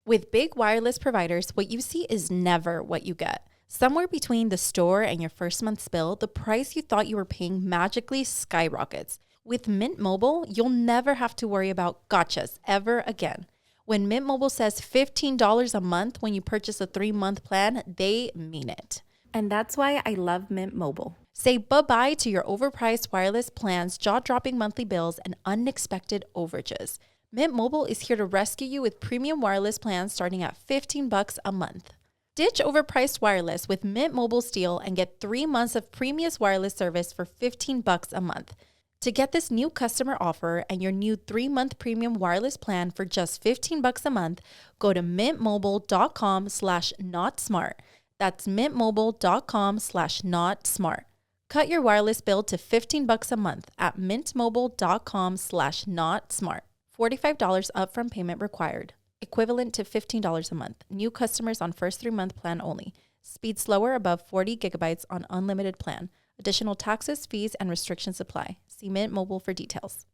With big wireless providers, what you see is never what you get. Somewhere between the store and your first month's bill, the price you thought you were paying magically skyrockets. With Mint Mobile, you'll never have to worry about gotchas ever again. When Mint Mobile says $15 a month when you purchase a 3-month plan, they mean it. And that's why I love Mint Mobile. Say bye-bye to your overpriced wireless plans, jaw-dropping monthly bills, and unexpected overages. Mint Mobile is here to rescue you with premium wireless plans starting at $15 a month. Ditch overpriced wireless with Mint Mobile's deal and get 3 months of premium wireless service for $15 a month. To get this new customer offer and your new 3-month premium wireless plan for just $15 a month, go to mintmobile.com/notsmart. That's mintmobile.com/notsmart. Cut your wireless bill to $15 a month at mintmobile.com/notsmart. $45 upfront payment required. Equivalent to $15 a month. New customers on first 3-month plan only. Speed slower above 40 gigabytes on unlimited plan. Additional taxes, fees, and restrictions apply. See Mint Mobile for details.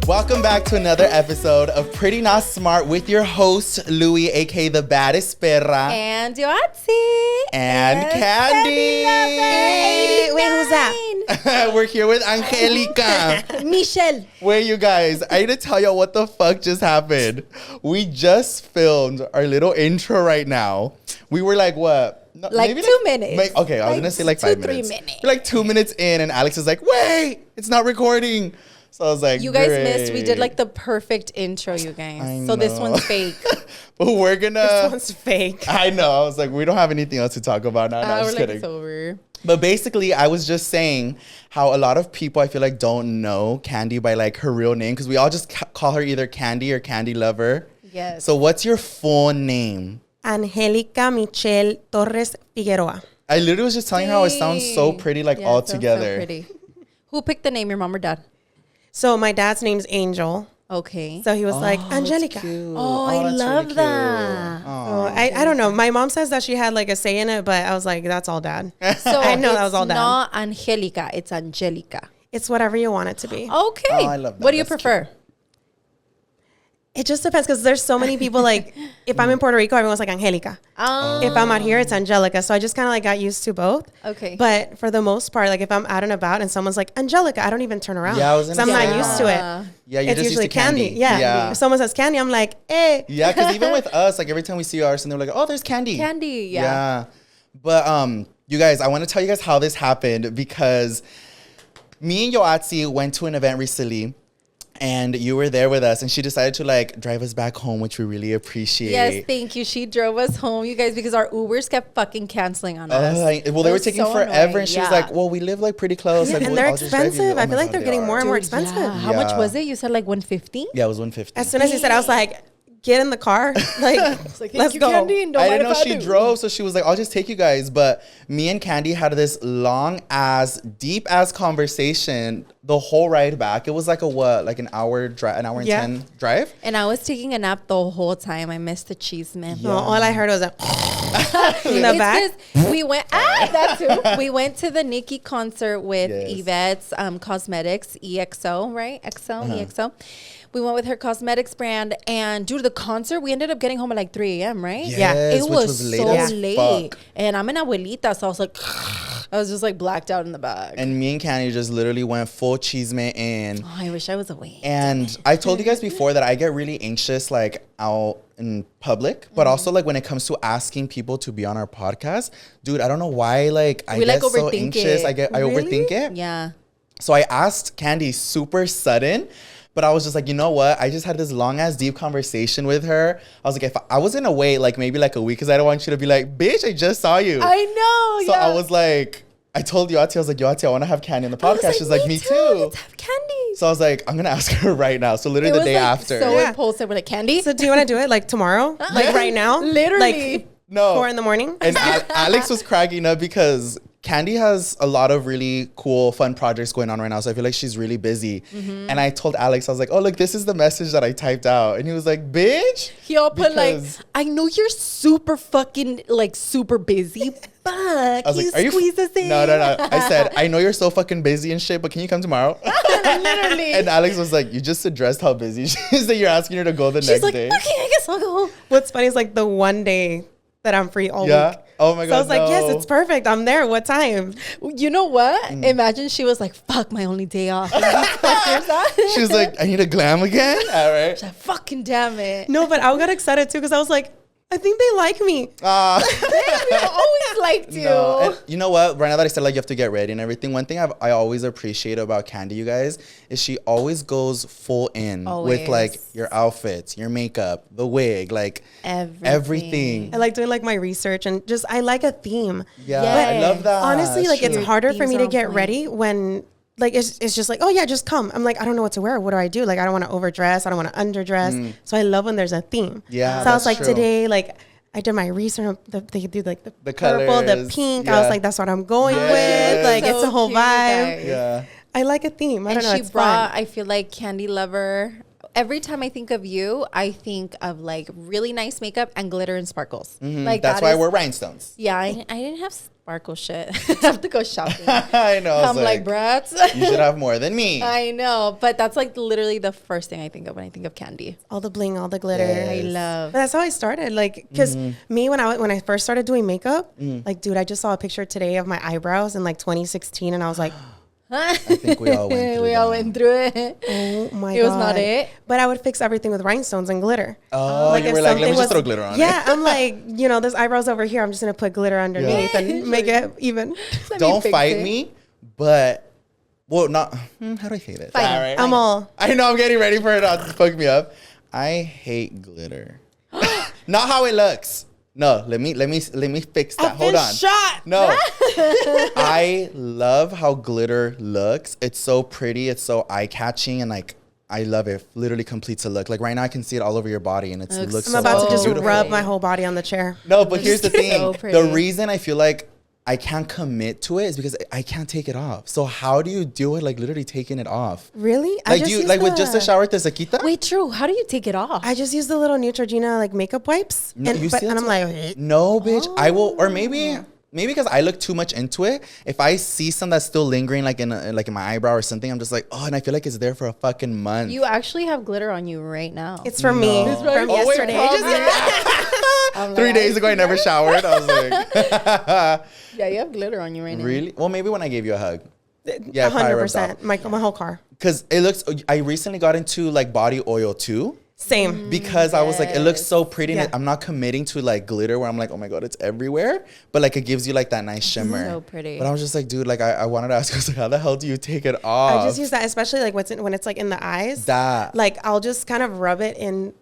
Welcome back to another episode of Pretty Not Smart with your host, Louie, aka the baddest perra. And Yoatzi. And Candy. Candylover89. Wait, who's that? We're here with Angelica. Michelle. Wait, you guys, I need to tell you what the fuck just happened. We just filmed our little intro right now. We were like, what? No, Like maybe 2 minutes. Okay, I was going to say like 5 minutes. 3 minutes. We're like 2 minutes in, and Alex is like, wait, it's not recording. So I was like, You guys great. missed. We did like the perfect intro, you guys. I So this know. one's fake. But we're going This to... one's fake. I know. I was like, we don't have anything else to talk about now. No, I'm We're just like, kidding. it's over. But basically, I was just saying how a lot of people, I feel like, don't know Candy by like her real name because we all just call her either Candy or Candylover. Yes. So what's your full name? Angelica Michelle Torres Figueroa. I literally was just telling her how it sounds so pretty, like all it sounds together. So pretty. Who picked the name, your mom or dad? So my dad's name's Angel. Okay. So he was like, Angelica. Oh, I that's love really that. cute. So Aw. I don't know. My mom says that she had like a say in it, but I was like, that's all dad. So I know that was all it's dad. not Angelica, it's Angelica. It's whatever you want it to be. Okay. Oh, I love that. What do you That's prefer? It just depends because there's so many people like, if I'm in Puerto Rico, everyone's like Angelica. If I'm out here, it's Angelica. So I just kind of like got used to both. Okay. But for the most part, like if I'm out and about and someone's like Angelica, I don't even turn around. Yeah, I was 'Cause gonna I'm say not used to that. it. Yeah, you're It's just usually used to Candy. Yeah. If someone says Candy, I'm like, eh. Yeah, because even with us, like every time we see ours, and they're like, oh, there's Candy. Candy, yeah. Yeah. But you guys, I want to tell you guys how this happened because me and Yoatzi went to an event recently and you were there with us and she decided to like drive us back home, which we really appreciate. Yes, thank you. She drove us home, you guys, because our Ubers kept fucking canceling on us. Well, they It were was taking so forever annoying, and she was yeah. like, well, we live like pretty close. Like, And they're I'll just drive you. expensive. I Oh my feel like God, they're they getting are. more and more Dude, expensive. yeah. How much Yeah. was it? You said like 150? Yeah, it was 150. As soon as he said, I was like, get in the car. Like, let's go. I didn't know she drove, so she was like, I'll just take you guys. But me and Candy had this long ass, deep ass conversation the whole ride back. It was like an hour drive, an hour and 10 drive. And I was taking a nap the whole time. I missed the cheese, man. No, all I heard was a in the It's back. 'cause we went that too. We went to the Nicki concert with Yes. Yvette's cosmetics, EXO, right? EXO. We went with her cosmetics brand, and due to the concert, we ended up getting home at like 3 a.m., right? Yes, It which was late so as late. fuck. And I'm an abuelita, so I was like, I was just like blacked out in the back. And me and Candy just literally went full cheeseman in. Oh, I wish I was awake. And I told you guys before that I get really anxious like out in public, but also like when it comes to asking people to be on our podcast, dude, I don't know why like I We, get like, so overthink anxious. it. I Really? overthink it. Yeah. So I asked Candy super sudden, but I was just like, you know what? I just had this long ass deep conversation with her. I was like, if I was gonna wait like maybe like a week, because I don't want you to be like, bitch, I just saw you. I know. So yeah. I was like, I told Yoatzi, I was like, Yoatzi, I want to have Candy on the podcast. She's like, me too. Let's have candy. So I was like, I'm gonna ask her right now. So literally the day after. So Yeah. impulsive. We're like, candy? So do you want to do it like tomorrow? Like right now? Literally. Like No. 4 a.m? And Alex was cracking up because Candy has a lot of really cool, fun projects going on right now. So I feel like she's really busy. Mm-hmm. And I told Alex, I was like, oh, look, this is the message that I typed out. And he was like, bitch. He'll put like, Because- I know you're super fucking like super busy, fuck, was you like, are you squeeze us in. No. I said, I know you're so fucking busy and shit, but can you come tomorrow? Literally. And Alex was like, you just addressed how busy she is that you're asking her to go the She's next like, day. okay, I guess I'll go. What's funny is like the one day that I'm free all week. Oh my God. So I was like, yes, no. it's perfect. I'm there. What time? You know what? Imagine she was like, fuck, my only day off. She was like, I need a glam again? All right. She's like, fucking damn it. No, but I got excited too because I was like, I think they like me. Damn, we always liked you. No. And you know what? Right now that I said like you have to get ready and everything, one thing I always appreciate about Candy, you guys, is she always goes full in with like your outfits, your makeup, the wig, like everything. I like doing like my research and just I like a theme. Yeah, I love that. Honestly, like it's Your harder for themes me are to on get point. ready when like it's just like, oh yeah, just come. I'm like, I don't know what to wear. What do I do? Like I don't want to overdress. I don't want to underdress. So I love when there's a theme. Yeah, So I was like that's true. today, like I did my research. They do like the purple, colors, the pink. yeah. I was like, that's what I'm going Yes. with. Like So it's a whole cute, vibe. guys. Yeah. I like a theme. I And don't know. she It's brought, fun. I feel like Candy Lover. Every time I think of you, I think of like really nice makeup and glitter and sparkles. Like That's that why is- we're rhinestones. Yeah, I didn't have sparkle shit. I have to go shopping. I know. I was I'm like, brats. you should have more than me. I know, but that's like literally the first thing I think of when I think of Candy. All the bling, all the glitter. Yes. I But love. that's how I started. Like, because me, when I first started doing makeup, like, dude, I just saw a picture today of my eyebrows in like 2016, and I was like, I think we all went through We all that. went through it. oh my god, It was not it. But I would fix everything with rhinestones and glitter. Oh, Like you if were like, let me something just was- throw glitter on Yeah, I'm like, you know, this eyebrows over here. I'm just gonna put glitter underneath and make it even. it. Let me Don't fix fight it. me, but, well, not, how do I say this? Fight All him. right. I'm all. I know I'm getting ready for it not to fuck me up. I hate glitter. Not how it looks. No, let me fix that. Hold on. Shot. No. I love how glitter looks. It's so pretty. It's so eye-catching, and like I love it. Literally completes a look. Like right now, I can see it all over your body, and it looks I'm so about to just beautiful. rub my whole body on the chair. No, but here's the thing. so The pretty. reason I feel like I can't commit to it is because I can't take it off. So how do you deal with like literally taking it off? Really? Like do you like with just a shower te se quita? Wait, true. How do you take it off? I just use the little Neutrogena like makeup wipes, No, you and see I'm that's like, No, bitch. I will, or maybe because I look too much into it. If I see some that's still lingering, like in my eyebrow or something, I'm just like, oh, and I feel like it's there for a fucking month. You actually have glitter on you right now. it's from me No. from Oh, wait, yesterday. I'm 3 like, days ago, I never showered. I was like, Yeah, you have glitter on you right now. really? Well, maybe when I gave you a hug. Yeah, probably rubbed off. 100%. My whole car. Because it looks. I recently got into like body oil too. Same. Because I was like, it looks so pretty. Yeah. And I'm not committing to like glitter where I'm like, oh my God, it's everywhere. But like it gives you like that nice shimmer. So pretty. But I was just like, dude, like I wanted to ask, I was like, how the hell do you take it off? I just use that, especially like when it's like in the eyes. That. Like I'll just kind of rub it in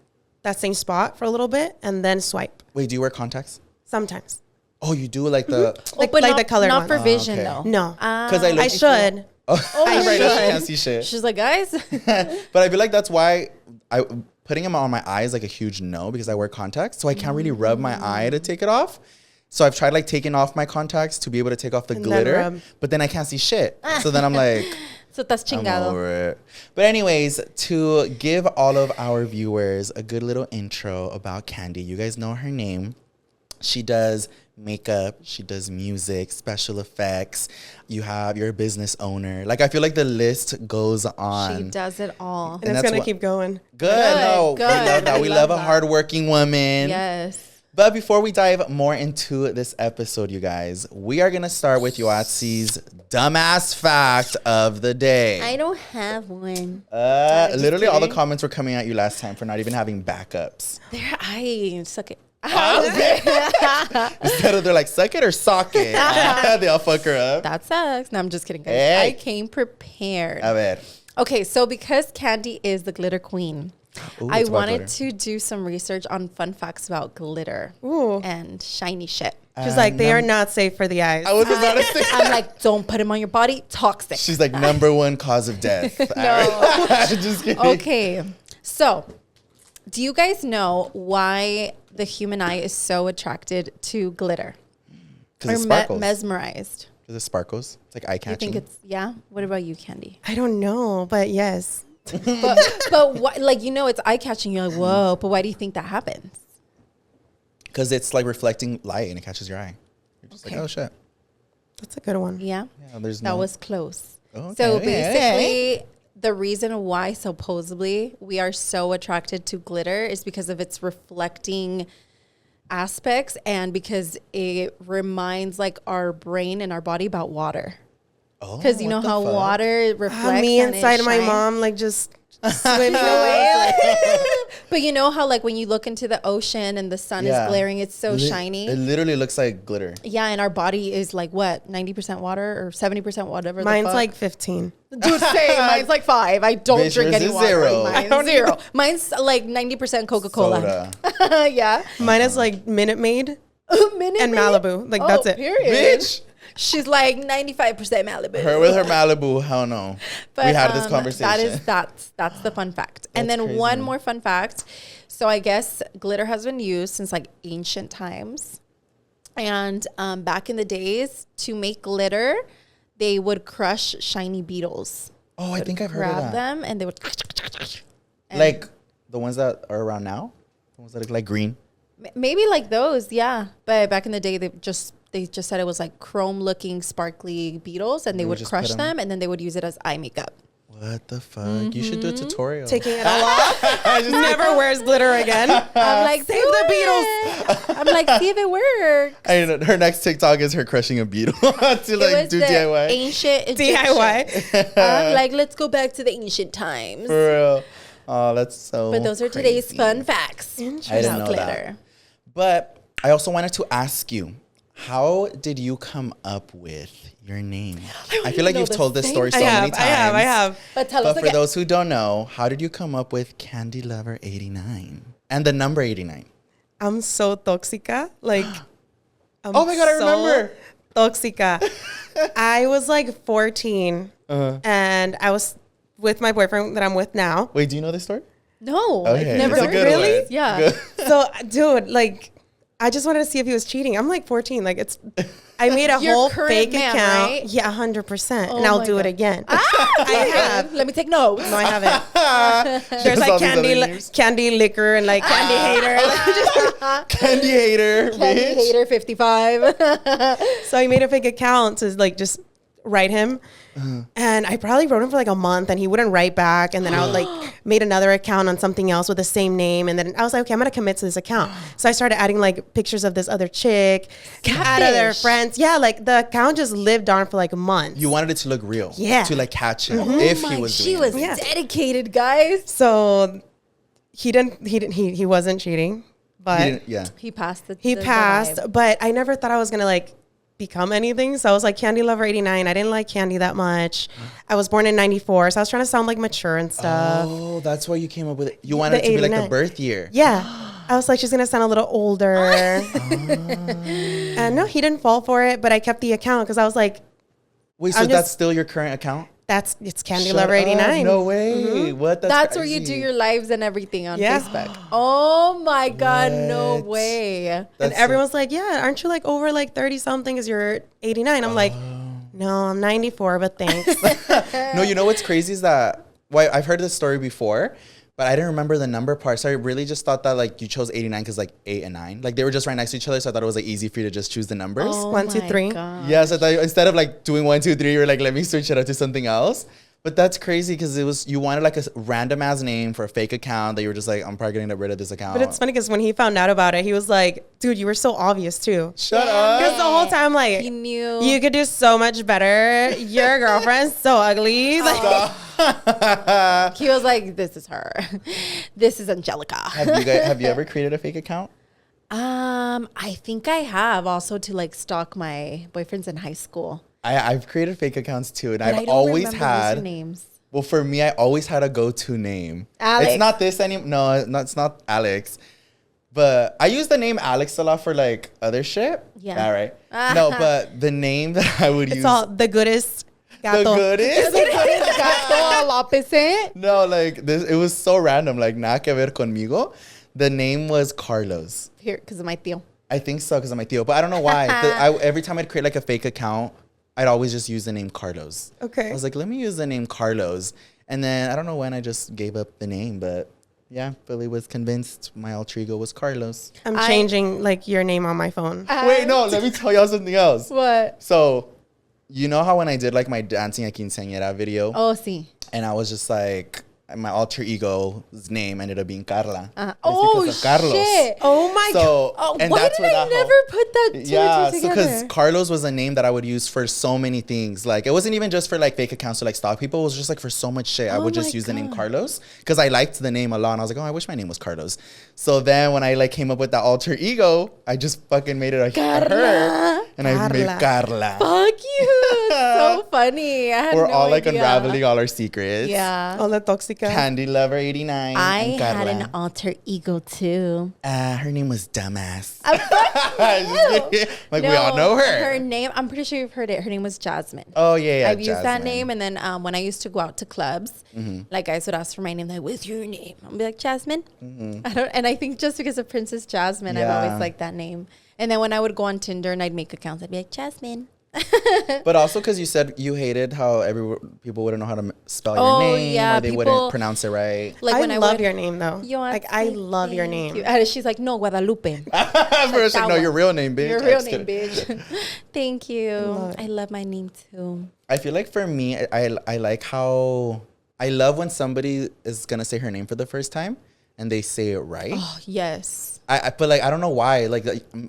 that same spot for a little bit and then swipe. Wait, do you wear contacts? Sometimes. Oh, you do like the. Like- but like not, the colored not one. for Oh, vision okay. though. No. Because I look. I should. Oh, I right now she should. can't see shit. She's like, guys. But I feel like that's why putting them on my eye is like a huge no because I wear contacts, so I can't really rub my eye to take it off. So I've tried like taking off my contacts to be able to take off the And then glitter, rub. but then I can't see shit. So then I'm like, So estás I'm chingado. over it. But anyways, to give all of our viewers a good little intro about Candy, you guys know her name. She does makeup, she does music, special effects. You're a business owner. Like I feel like the list goes on. She does it all. And And it's that's gonna what- keep going. Good. No, good. we love that. I We love love a that. hardworking woman. Yes. But before we dive more into this episode, you guys, we are gonna start with Yoatzi's dumbass fact of the day. I don't have one. Literally, just all the kidding. comments were coming at you last time for not even having backups. I suck it. Instead of they're like, suck it or sock it. They all fuck her up. That sucks. No, I'm just kidding, guys. Hey. I came prepared. A ver. Okay, so because Candy is the glitter queen, Ooh, I it's about wanted glitter. to do some research on fun facts about glitter Ooh. and shiny shit. She's like, they are not safe for the eyes. I was about to say. I'm like, don't put them on your body. Toxic. She's like, #1 cause of death. No. Just kidding. Okay, so do you guys know why the human eye is so attracted to glitter? Because it Or sparkles. mesmerized? Because it sparkles. It's like eye You catching. think it's, yeah? What about you, Candy? I don't know, but yes. But what, like, you know, it's eye catching. You're like, whoa, but why do you think that happens? Because it's like reflecting light and it catches your eye. You're just like, oh shit. That's a good one. Yeah. Yeah, there's That no. was close. Okay, So okay. basically, the reason why supposedly we are so attracted to glitter is because of its reflecting aspects and because it reminds like our brain and our body about water. Oh, Because you know what the how fuck? water reflects. Me and it inside of my shines. mom, like just swimming away. But you know how like when you look into the ocean and the sun Yeah. is glaring, it's so shiny. It literally looks like glitter. Yeah, and our body is like what, 90% water or 70% whatever. Mine's the fuck. like 15. Dude, same. Mine's like 5. I don't Bitch, drink yours any is water. 0. Mine's 0. Mine's like 90% Coca-Cola. Soda. Yeah. Mine is like Minute Maid Minute and Maid? Malibu. Like that's it. Period. Bitch. She's like 95% Malibu. Her with her Malibu, hell no. But, we had this conversation. That's the fun fact. And That's then crazy. one more fun fact. So I guess glitter has been used since like ancient times. And back in the days, to make glitter, they would crush shiny beetles. Oh, I think I've heard of Grab that. them and they would and Like the ones that are around now? The ones that look like green? maybe like those, yeah. But back in the day, they just said it was like chrome looking sparkly beetles and they would would just crush put 'em- them and then they would use it as eye makeup. What the fuck? You should do a tutorial. Taking it all off. Never wears glitter again. I'm like, Save the Beatles. I'm like, see if it works. I know, her next TikTok is her crushing a beetle to It like was do the DIY. ancient Egyptian. DIY. I'm like, let's go back to the ancient times. For real. Oh, that's so But those are today's crazy. fun facts. I didn't about know glitter. that. But I also wanted to ask you, how did you come up with your name? I feel like know you've the told this same story so I many have. times. But tell But us for again. those who don't know, how did you come up with Candylover89 and the number 89? I'm so toxica. Like, I'm Oh my God, I remember. Toxica. I was like 14 and I was with my boyfriend that I'm with now. Wait, do you know this story? No, Okay, I've never it's a heard good of Really? it. one. Yeah. Good. So, dude, like, I just wanted to see if he was cheating. I'm like 14. Like, I made a Your whole current fake man, account. right? Yeah, 100%. Oh and I'll my do it God. again. I have. Let me take notes. No, I haven't. There's Just all like these other names. candy liquor and like candy hater. Candy hater, Candy bitch. hater 55. So I made a fake account to like just write him. And I probably wrote him for like a month and he wouldn't write back. And then I would like made another account on something else with the same name. And then I was like, okay, I'm going to commit to this account. So I started adding like pictures of this other chick, add other Catfish. friends. Yeah, like the account just lived on for like months. You wanted it to look real. Yeah. To like catch him if he was She doing was it. Yeah. dedicated, guys. So he wasn't cheating, but He didn't, yeah. He passed the he the passed, vibe. but I never thought I was gonna like become anything. So I was like Candylover89. I didn't like candy that much. I was born in '94, so I was trying to sound like mature and stuff. Oh, that's why you came up with it. You wanted it The to be like a 89. birth year. Yeah, I was like, she's gonna sound a little older. And no, he didn't fall for it, but I kept the account because I was like, Wait, so I'm that's just- still your current account? it's Shut Candylover89. up, No way. What? That's where you do crazy. your lives and everything on Yeah. Facebook. Oh my God, no What? way. And That's everyone's like, yeah, aren't you like over like 30 something? Because you're 89. I'm like, no, I'm 94, but thanks. No, you know what's crazy is that, well, I've heard this story before, but I didn't remember the number part. So I really just thought that like you chose 89 because like 8 and 9, like they were just right next to each other. So I thought it was like easy for you to just choose the numbers. Oh 1, 2, my 3. God. Yes, I thought instead of like doing 1, 2, 3, you were like, let me switch it up to something else. But that's crazy because it was, you wanted like a random ass name for a fake account that you were just like, I'm probably gonna get rid of this account. But it's funny because when he found out about it, he was like, dude, you were so obvious too. Shut up. Because the whole time, like, He knew. you could do so much better. Your girlfriend's so ugly. Like, He was like, this is her. This is Angelica. Have you ever created a fake account? I think I have also to like stalk my boyfriends in high school. I've created fake accounts too, and But I I've don't always remember had. names. Well, for me, I always had a go-to name. Alex. It's not this anymore. No, it's not Alex. But I use the name Alex a lot for like other shit. Yeah. All right. No, but the name that I would use. it's all the goodest the gato. goodest. Gato al opposite. No, like this. It was so random. Like nada que ver conmigo. The name was Carlos. Here, because of my tío. I think so because of my tío, but I don't know why. Every time I'd create like a fake account, I'd always just use the name Carlos. Okay. I was like, let me use the name Carlos. And then I don't know when I just gave up the name, but yeah, Billy was convinced my alter ego was Carlos. I'm changing like your name on my phone. Wait, no, let me tell y'all something else. What? So, you know how when I did like my dancing a quinceañera video, Oh, sí. and I was just like, my alter ego's name ended up being Carla. It's Oh, because of Carlos. shit. Oh my god. Oh, and why that's did where I that never put that two and two so together? because Carlos was a name that I would use for so many things. Like, it wasn't even just for like fake accounts to like stalk people. It was just like for so much shit. I would just use the name Carlos because I liked the name a lot. And I was like, oh, I wish my name was Carlos. So then when I like came up with that alter ego, I just fucking made it a her. And I made Carla. Fuck you. So funny. I had We're no all like idea. unraveling all our secrets. Yeah. Hola, tóxica. Candylover89. I and had Carla. an alter ego too. Her name was Dumbass. Like, No, we all know her. Her name, I'm pretty sure you've heard it. Her name was Jasmine. Oh, yeah. I've used that Jasmine. name. And then when I used to go out to clubs, like guys would ask for my name, like, what's your name? I'll be like, Jasmine. And I think just because of Princess Jasmine, I've Yeah. always liked that name. And then when I would go on Tinder and I'd make accounts, I'd be like, Jasmine. But also because you said you hated how people wouldn't know how to spell Oh, your name, yeah, or they people- wouldn't pronounce it right. Like I when love would, your name though. Like I love your thank name. you. And she's like, no, Guadalupe. First, like, no, your real name, bitch. Your I'm real just name, kidding. bitch. Thank you. Love it. I love my name too. I feel like for me, I like how I love when somebody is gonna say her name for the first time and they say it right. Oh, yes. But like I don't know why. Like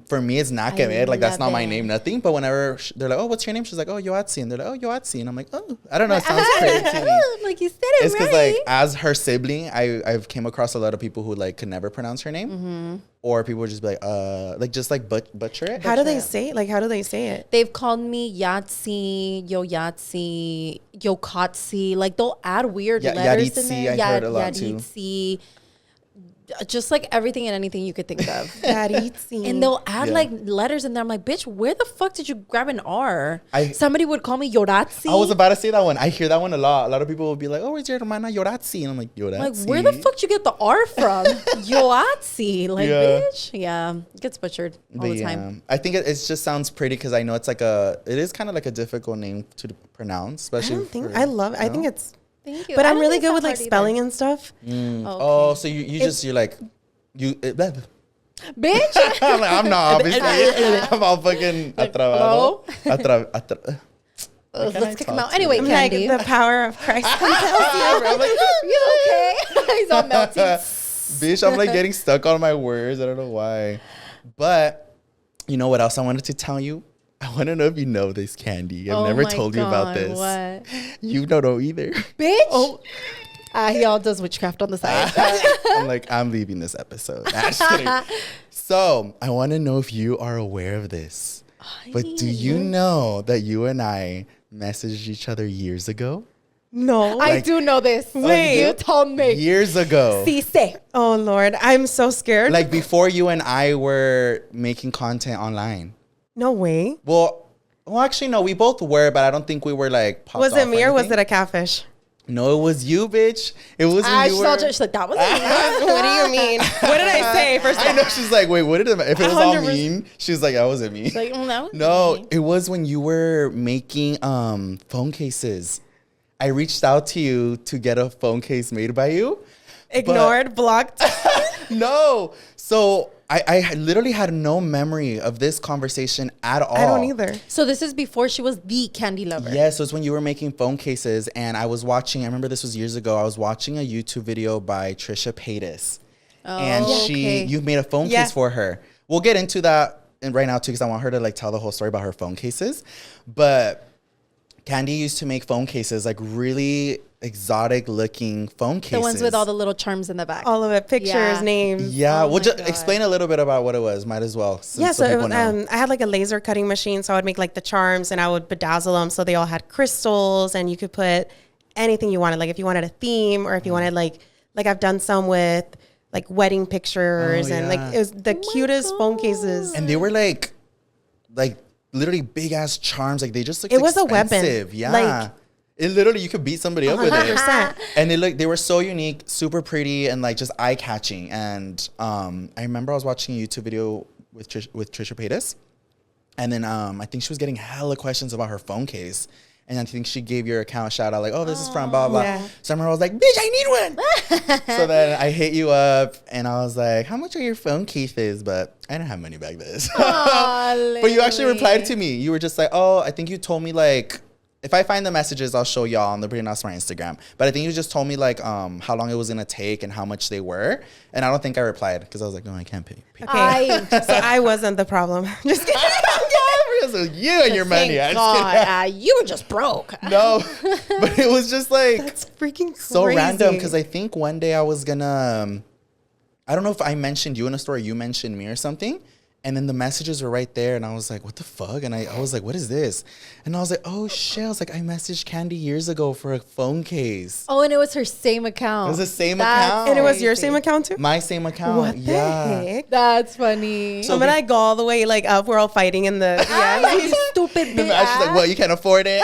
for me, it's not Kemed. Like that's love not my it. name, nothing. But whenever they're like, "Oh, what's your name?" She's like, "Oh, Yoatzi," and they're like, "Oh, Yoatzi," and I'm like, "Oh, I don't know." It sounds pretty to me. I'm like, you said it It's right. because like as her sibling, I've came across a lot of people who like could never pronounce her name, or people would just be like just like butcher it. How do they say it? Like how do they say it? They've called me Yoatzi, Yoatzi, like they'll add weird letters in Yaritzi, there. I heard a lot too. Yaritzi. Just like everything and anything you could think of. Yaritzi. And they'll add Yeah. like letters in there. I'm like, bitch, where the fuck did you grab an R? I- Somebody would call me Yoatzi. I was about to say that one. I hear that one a lot. A lot of people will be like, "Oh, where's your hermana Yoatzi?" And I'm like, "Yoatzi." like, where the fuck did you get the R from? Yoatzi. Like, Yeah. bitch. Yeah. It gets butchered all the time. I think it just sounds pretty because I know it's like it is kind of like a difficult name to pronounce, I especially. don't think for- I love. I no? think it's. Thank you. But I I'm don't really think good it's with like hard spelling either. and stuff. Oh, so you're like. Bitch. I'm like, I'm not obviously. I'm all fucking atrabado. Let's kick him out. Anyway, I'm like Candy. the power of Christ compels you. I'm like, You okay? He's all melting. bitch, I'm like getting stuck on my words. I don't know why. But you know what else I wanted to tell you? I want to know if you know this, Candy. I've never told you about this. What? You don't know either. Bitch. Oh. He all does witchcraft on the side. I'm like, I'm leaving this episode. Nah, just kidding. So I want to know if you are aware of this. But do you know that you and I messaged each other years ago? No. I do know this. Wait. You told me. Years ago. Sí sé. Oh Lord, I'm so scared. Like before you and I were making content online. No way. Well, actually, no, we both were, but I don't think we were like popped Was off it me or was anything. it a catfish? No, it was you, bitch. It was when you She's were. all she's like, that was me. What do you mean? What did I say? First of I all, know. She's like, wait, what did it? If it was all 100%. mean, she's like, that wasn't me. Like, that was No, me. it was when you were making phone cases. I reached out to you to get a phone case made by you. ignored, blocked. No. So I literally had no memory of this conversation at all. I don't either. So this is before she was the candy lover. Yeah, so it's when you were making phone cases, and I was watching, I remember this was years ago, I was watching a YouTube video by Trisha Paytas. And okay. you made a phone Yeah. case for her. We'll get into that right now too, because I want her to like tell the whole story about her phone cases. But Candy used to make phone cases, like really exotic looking phone cases. The ones with all the little charms in the back. All of it, pictures, Yeah. names. Yeah, Oh well, my just God. explain a little bit about what it was. Might as well. Yeah, so it people was, know. I had like a laser cutting machine, so I would make like the charms and I would bedazzle them so they all had crystals, and you could put anything you wanted. Like if you wanted a theme, or if you wanted like I've done some with like wedding pictures, Oh, and yeah. like it was the cutest phone cases. And they were like literally big ass charms. Like they just looked It was a weapon. expensive. Yeah. Like- it literally, you could beat somebody up with it. 100%. And they were so unique, super pretty, and like just eye catching. And I remember I was watching a YouTube video with Trisha Paytas, and then I think she was getting hella questions about her phone case. And I think she gave your account a shout out like, oh, this is from blah, blah, blah. So I remember I was like, bitch, I need one. So then I hit you up and I was like, how much are your phone cases? But I didn't have money back then. But you actually replied to me. You were just like, oh, I think you told me like, if I find the messages, I'll show y'all on the Pretty Not Smart Instagram. But I think you just told me like how long it was gonna take and how much they were. And I don't think I replied because I was like, no, I can't pay. Okay, so I wasn't the problem. Just kidding. So you and your money. You were just broke. No, but it was just like That's freaking crazy. so random because I think one day I was gonna, I don't know if I mentioned you in a story, you mentioned me or something. And then the messages were right there. And I was like, what the fuck? And I was like, what is this? And I was like, oh, shit. I was like, I messaged Candy years ago for a phone case. Oh, and it was her same account. It was the same account. And it was your same account too? My same account. What the heck? That's funny. So when I go all the way like up, we're all fighting in the You stupid bitch. She's like, what? You can't afford it?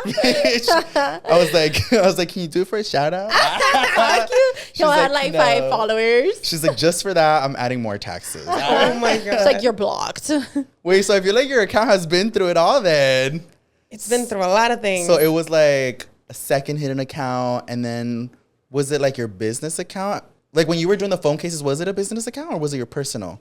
Bitch. I was like, can you do it for a shout out? She'll have like 5 followers. She's like, just for that, I'm adding more taxes. Oh my God. It's like you're blocked. Wait, so I feel like your account has been through it all then. It's been through a lot of things. So it was like a second hidden account, and then was it like your business account? Like when you were doing the phone cases, was it a business account or was it your personal?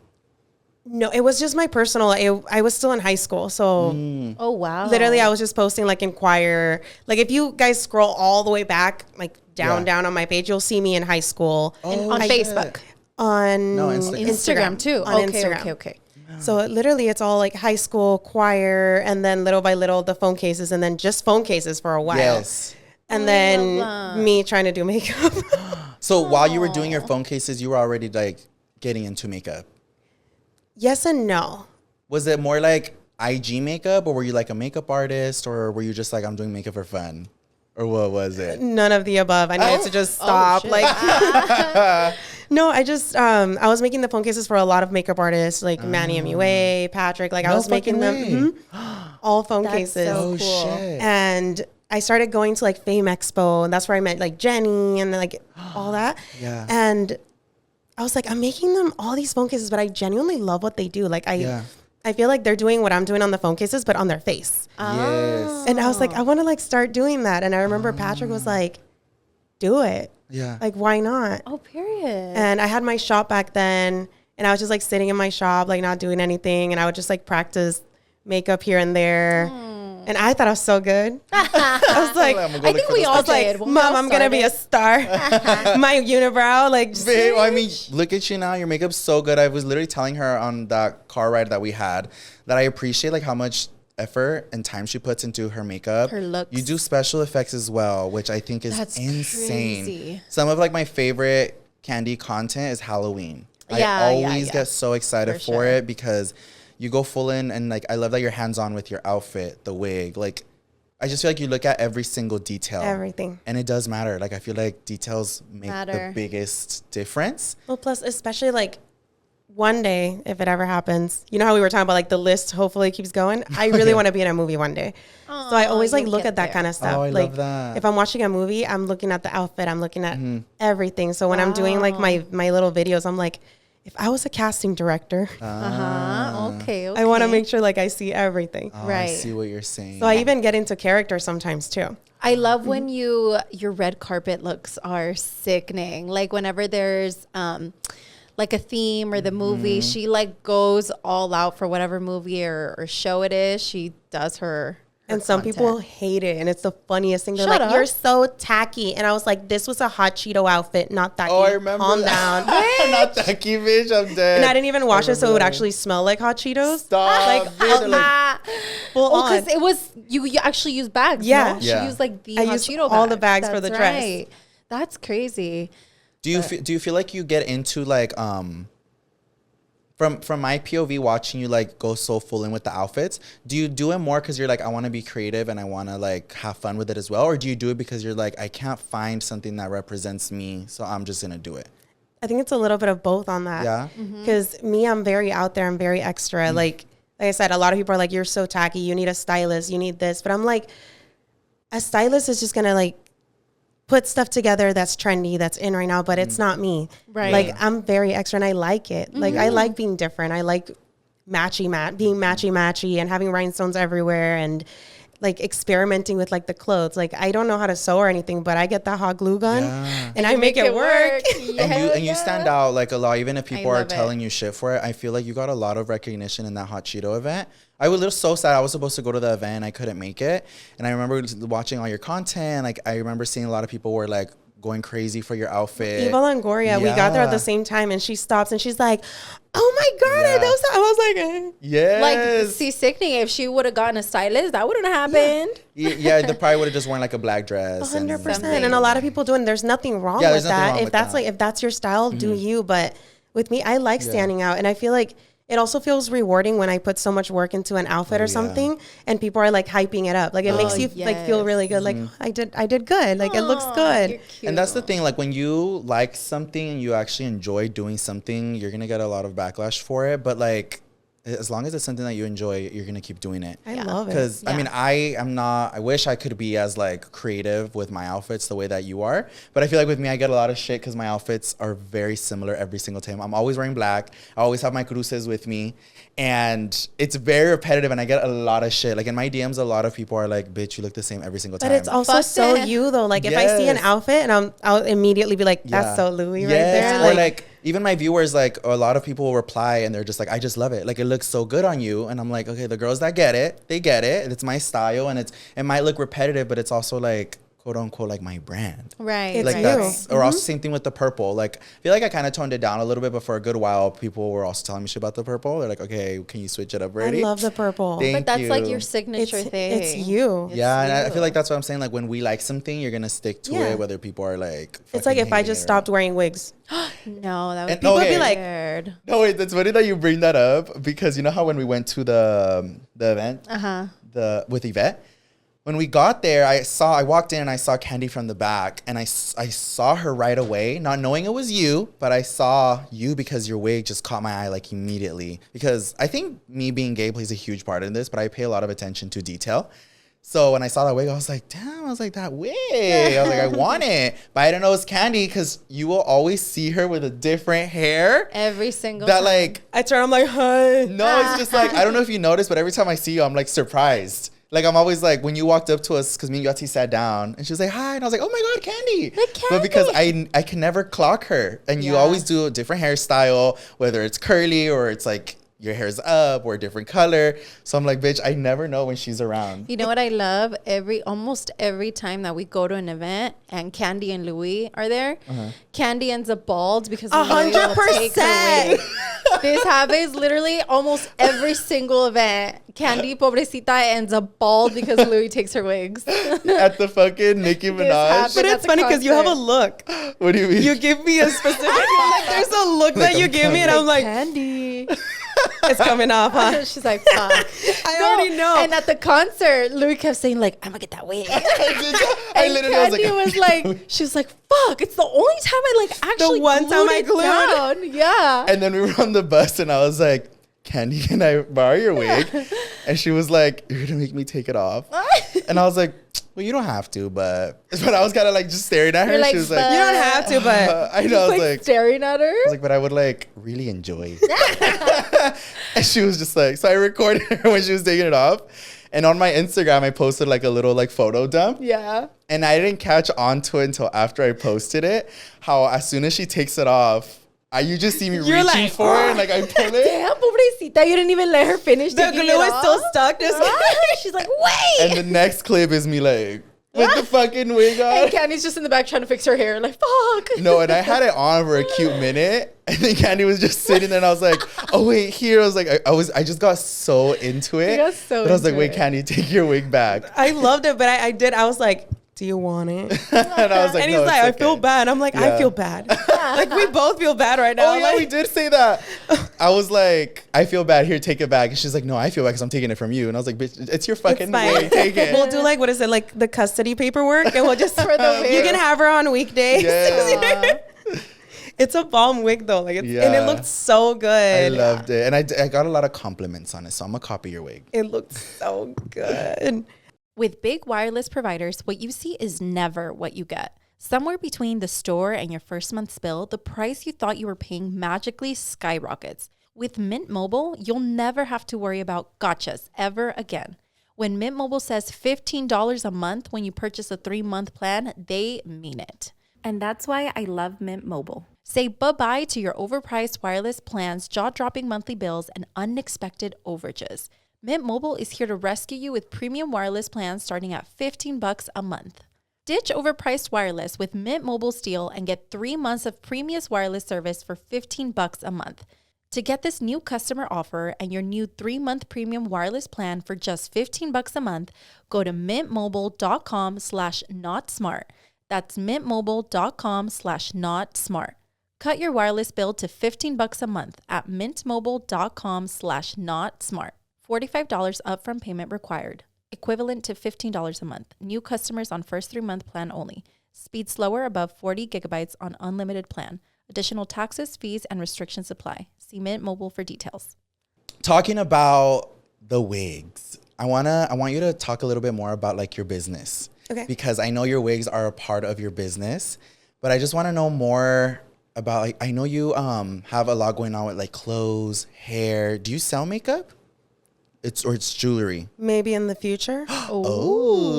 No, it was just my personal. I was still in high school. So Oh, wow. literally I was just posting like Inquire. Like if you guys scroll all the way back, like down on my page, you'll see me in high school. On Facebook. On Instagram too. On Instagram. Okay. So literally it's all like high school, choir, and then little by little the phone cases, and then just phone cases for a while. Yes. And then me trying to do makeup. So while you were doing your phone cases, you were already like getting into makeup. Yes and no. Was it more like IG makeup, or were you like a makeup artist, or were you just like, I'm doing makeup for fun? Or what was it? None of the above. I needed to just stop. No, I just I was making the phone cases for a lot of makeup artists like Manny MUA, Patrick. Like I was making them all phone cases. So cool. Shit. And I started going to like Fame Expo, and that's where I met like Jenny and like all that. Yeah. And I was like, I'm making them all these phone cases, but I genuinely love what they do. Like I feel like they're doing what I'm doing on the phone cases, but on their face. Yes. And I was like, I want to like start doing that. And I remember Patrick was like, do it. Yeah. Like, why not? Oh, period. And I had my shop back then, and I was just like sitting in my shop, like not doing anything. And I would just like practice makeup here and there. And I thought I was so good. I was like, I think we all did. Mom, I'm going to be a star. My unibrow, like. Babe, I mean, look at you now. Your makeup's so good. I was literally telling her on that car ride that we had that I appreciate like how much effort and time she puts into her makeup. Her looks. You do special effects as well, which I think is That's insane. crazy. Some of like my favorite Candy content is Halloween. Yeah, I always get so excited for sure. it because you go full in, and like I love that you're hands on with your outfit, the wig. Like I just feel like you look at every single detail. Everything. And it does matter. Like I feel like details make the biggest difference. Well, plus, especially like one day, if it ever happens, you know how we were talking about like the list hopefully keeps going. I really want to be in a movie one day. So I always like look at that kind of stuff. Oh, I like love that. if I'm watching a movie, I'm looking at the outfit, I'm looking at everything. So when I'm doing like my little videos, I'm like, if I was a casting director, Okay. I want to make sure like I see everything. Oh, Right. I see what you're saying. So I even get into character sometimes too. I love when your red carpet looks are sickening. Like whenever there's like a theme or the movie, she like goes all out for whatever movie or show it is. She does her And some content. people hate it. And it's the funniest thing. They're Shut like, up. you're so tacky. And I was like, this was a hot Cheeto outfit, not tacky. Oh, I remember Calm that. down. Not Tacky, bitch. I'm dead. And I didn't even wash it, so it would remember actually smell like hot Cheetos. Stop. Like, bitch. They're like, full on. because it was you actually use bags. Yeah. no? Yeah. She used like the I hot used Cheeto all the bags for That's the dress. right. That's crazy. do you feel like you get into like from my POV watching you like go so full in with the outfits, do you do it more because you're like, I want to be creative and I want to like have fun with it as well, or do you do it because you're like, I can't find something that represents me, so I'm just gonna do it? I think it's a little bit of both on that. Yeah. Because me, I'm very out there. I'm very extra. Like I said, a lot of people are like, you're so tacky. You need a stylist. You need this. But I'm like, a stylist is just going to like put stuff together that's trendy, that's in right now, but it's not me. Right. Like I'm very extra and I like it. Like I like being different. I like being matchy-matchy and having rhinestones everywhere and like experimenting with like the clothes. Like I don't know how to sew or anything, but I get the hot glue gun and I make it work. And you stand out like a lot, even if people are telling it. you shit for it. I feel like you got a lot of recognition in that Hot Cheeto event. I was so sad. I was supposed to go to the event. I couldn't make it. And I remember watching all your content. Like I remember seeing a lot of people were like going crazy for your outfit. Eva Longoria, we got there at the same time, and she stops and she's like, "Oh my god!" I was like, "Yes." Like, see, sickening. If she would have gotten a stylist, that wouldn't have happened. Yeah, they probably would have just worn like a black dress. 100%. And a lot of people doing. There's nothing wrong with that. If that's your style, do you. But with me, I like standing out, and I feel like it also feels rewarding when I put so much work into an outfit or something, and people are like hyping it up. Like it makes you like feel really good. Like I did good. Like it looks good. And that's the thing. Like when you like something and you actually enjoy doing something, you're gonna get a lot of backlash for it. But like, as long as it's something that you enjoy, you're gonna keep doing it. I love it. Because I mean, I wish I could be as like creative with my outfits the way that you are. But I feel like with me, I get a lot of shit because my outfits are very similar every single time. I'm always wearing black. I always have my cruces with me. And it's very repetitive, and I get a lot of shit. Like in my DMs, a lot of people are like, "Bitch, you look the same every single time." But it's also so you though. Like if I see an outfit, and I'll immediately be like, "That's so Louie right there." Or like even my viewers, like a lot of people will reply, and they're just like, "I just love it. Like it looks so good on you." And I'm like, "Okay, the girls that get it, they get it. It's my style, and it might look repetitive, but it's also like." "Quote unquote," like my brand, right? It's like you. that's, or also same thing with the purple. Like I feel like I kind of toned it down a little bit, but for a good while, people were also telling me shit about the purple. They're like, "Okay, can you switch it up already?" I love the purple. But that's like your signature thing. It's you. Yeah, and I feel like that's what I'm saying. Like when we like something, you're gonna stick to it, whether people are like. It's like if I just stopped wearing wigs. No, that would people would be like, weird. No, wait, that's funny that you bring that up because you know how when we went to the event, with Yvette. When we got there, I walked in and I saw Candy from the back, and I saw her right away, not knowing it was you, but I saw you because your wig just caught my eye like immediately. Because I think me being gay plays a huge part in this, but I pay a lot of attention to detail. So when I saw that wig, I was like, damn, I was like, that wig. I was like, I want it. But I didn't know it was Candy because you will always see her with a different hair. Every single that time. Like, I turn, I'm like, hi. No, it's just like, I don't know if you noticed, but every time I see you, I'm like surprised. Like, I'm always like, when you walked up to us, because me and Yoatzi sat down, and she was like, hi. And I was like, oh my God, Candy. Like Candy. But because I can never clock her. And you always do a different hairstyle, whether it's curly or it's like your hair's up or a different color. So I'm like, bitch, I never know when she's around. You know what I love? Almost every time that we go to an event and Candy and Louie are there, Candy ends up bald because 100%. This happens literally almost every single event. Candy, pobrecita, ends up bald because Louie takes her wigs. At the fucking Nicki Minaj. But it's funny because you have a look. What do you mean? You give me a specific like there's a look that you give me, and I'm like, Candy. It's coming off, huh? She's like, fuck. I already know. And at the concert, Louie kept saying, like, I'm gonna get that wig. I And literally Candy was like, she was like, fuck, it's the only time I like actually The one time I glued it down. Yeah. And then we were on the bus, and I was like, Candy, can I borrow your wig? And she was like, you're gonna make me take it off. And I was like, well, you don't have to, but I was kind of like just staring at her. Like, she was like, you don't have to, but I know. I was like staring at her. I was like, but I would like really enjoy it. And she was just like, so I recorded her when she was taking it off. And on my Instagram, I posted like a little like photo dump. Yeah. And I didn't catch on to it until after I posted it, how as soon as she takes it off, you just see me reaching like, for it, and like I pull it. Damn, pobrecita, you didn't even let her finish. the glue is still stuck. She's like, wait. And the next clip is me like, with the fucking wig on. And Candy's just in the back trying to fix her hair. Like, fuck. No, and I had it on for a cute minute, and then Candy was just sitting there, and I was like, "Oh wait, here." I was like, I just got so into it. You got so but I was like, into "Wait, it. Candy, take your wig back." I loved it, but I was like, do you want it? And I was like, And he's "No, like, it's I feel okay." bad. I'm like, Yeah. I feel bad. Like we both feel bad right now. Oh yeah, like, we did say that. I was like, "I feel bad. Here, take it back." And she's like, "No, I feel bad because I'm taking it from you." And I was like, "Bitch, it's your fucking fine. wig. Take it." We'll do like, what is it, like the custody paperwork, and we'll just For the wig. you can have her on weekdays. Yeah. It's a bomb wig though, like, and it Yeah. looked so good. I loved it, and I got a lot of compliments on it, so I'm gonna copy your wig. It looked so good. With big wireless providers, what you see is never what you get. Somewhere between the store and your first month's bill, the price you thought you were paying magically skyrockets. With Mint Mobile, you'll never have to worry about gotchas ever again. When Mint Mobile says $15 a month when you purchase a 3-month plan, they mean it. And that's why I love Mint Mobile. Say bye-bye to your overpriced wireless plans, jaw-dropping monthly bills, and unexpected overages. Mint Mobile is here to rescue you with premium wireless plans starting at $15 a month. Ditch overpriced wireless with Mint Mobile's deal and get 3 months of premium wireless service for $15 a month. To get this new customer offer and your new 3-month premium wireless plan for just $15 a month, go to mintmobile.com/notsmart. That's mintmobile.com/notsmart. Cut your wireless bill to $15 a month at mintmobile.com/notsmart. $45 upfront payment required. Equivalent to $15 a month. New customers on first 3-month plan only. Speed slower above 40 gigabytes on unlimited plan. Additional taxes, fees, and restrictions apply. See Mint Mobile for details. Talking about the wigs, I want you to talk a little bit more about like your business. Okay. Because I know your wigs are a part of your business, but I just want to know more about, like, I know you have a lot going on with like clothes, hair. Do you sell makeup? It's jewelry. Maybe in the future.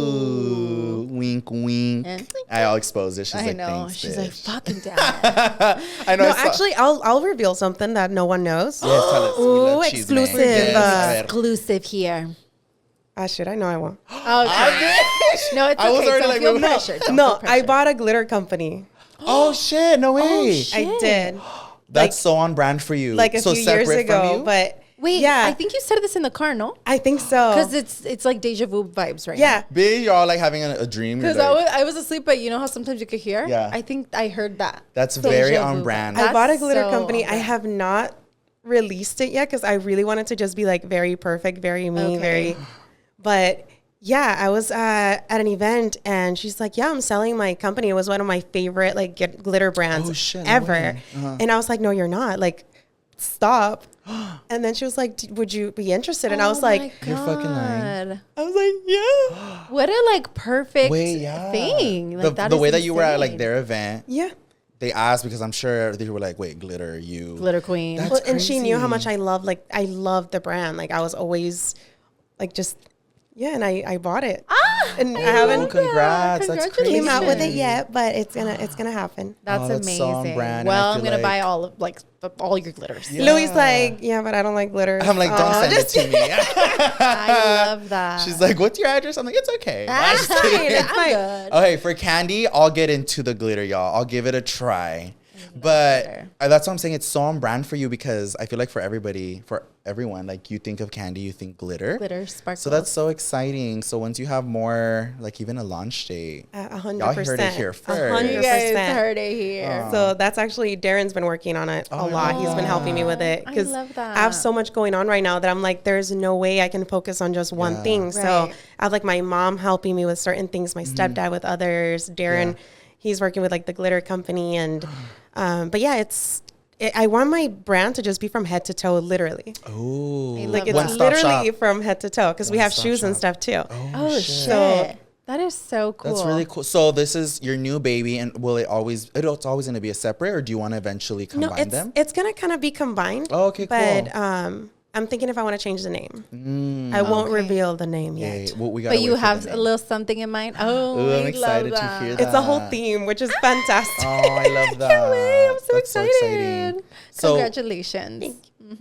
Oh, wink, wink. I'll expose it. She's I like, know. thanks, She's bitch. like, fucking damn it. I know. No, actually, I'll reveal something that no one knows. Yes, tell us. We Ooh, love cheese, man. exclusive. Yes. Exclusive here. Ah, shit, I know I won't. Okay. No, it's I was okay. already Don't like, feel wait, pressure. Don't No, feel I pressure. bought a glitter company. Oh shit! No way. shit. I did. That's so on brand for you. Like a so few years separate from ago, you? but Wait, yeah, I think you said this in the car, no? I think so. Because it's like deja vu vibes right Yeah. Bitch, you're all like having a dream. You're Because like, I was asleep, but you know how sometimes you could hear? Yeah. I think I heard that. that's Deja very vu on vibe. brand. I bought a That's glitter so company. on I brand. have not released it yet because I really wanted to just be like very perfect, very me, Okay. very. But yeah, I was at an event and she's like, "Yeah, I'm selling my company." It was one of my favorite like glitter brands Oh, shit, no ever. way. And I was like, "No, you're not. Like, stop." And then she was like, "Would you be interested?" And I was like, You're fucking lying. "I was like, yeah, What a like perfect Wait, yeah. thing. Like, The way is that you were at like insane. their event, yeah." they asked because I'm sure they were like, "Wait, glitter, you." Glitter queen. That's Well, and she knew how crazy. much I loved the brand. Like I was always like just and I bought it. And I Oh, haven't congrats. That's crazy. came out with it yet, but it's gonna happen. That's Oh, that's amazing. so on brand, and I Well, I'm feel gonna like- buy all your glitters. Yeah. Louie's like, yeah, but I don't like glitter. I'm like, don't send it to me. I love that. She's like, "What's your address?" I'm like, "It's okay." I'm just It's kidding. I'm good. Okay, for candy, I'll get into the glitter, y'all. I'll give it a try. But glitter. that's what I'm saying. It's so on brand for you because I feel like for everyone, like you think of candy, you think glitter. Glitter, sparkles. So that's so exciting. So once you have more, like even a launch date, 100%. y'all heard it here first. 100%. You guys heard it here. So that's actually Darren's been working on it a lot. He's been helping me with it I because love that. I have so much going on right now that I'm like, there's no way I can focus on just one Yeah. thing. So Right. I have like my mom helping me with certain things, my stepdad with others, Darren, he's working with like the glitter company, and but yeah, I want my brand to just be from head to toe, literally. Oh, I Like love it's that. One-stop literally shop. from head to toe because we have One-stop shoes and shop. stuff too. Oh shit. So- That is so cool. That's really cool. So this is your new baby, and will it always? It's always going to be a separate, or do you want to eventually No, combine them? it's gonna kind of be combined. Oh, okay, But cool. I'm thinking if I want to change the name. I won't Okay. reveal the name Yeah, yet. well, we gotta But you wait for have the a name. little something in mind. Oh, Ooh, I'm we excited love to that. hear It's a whole that. theme, which is fantastic. Oh, I love that. Wait, I'm so That's excited. So, Congratulations.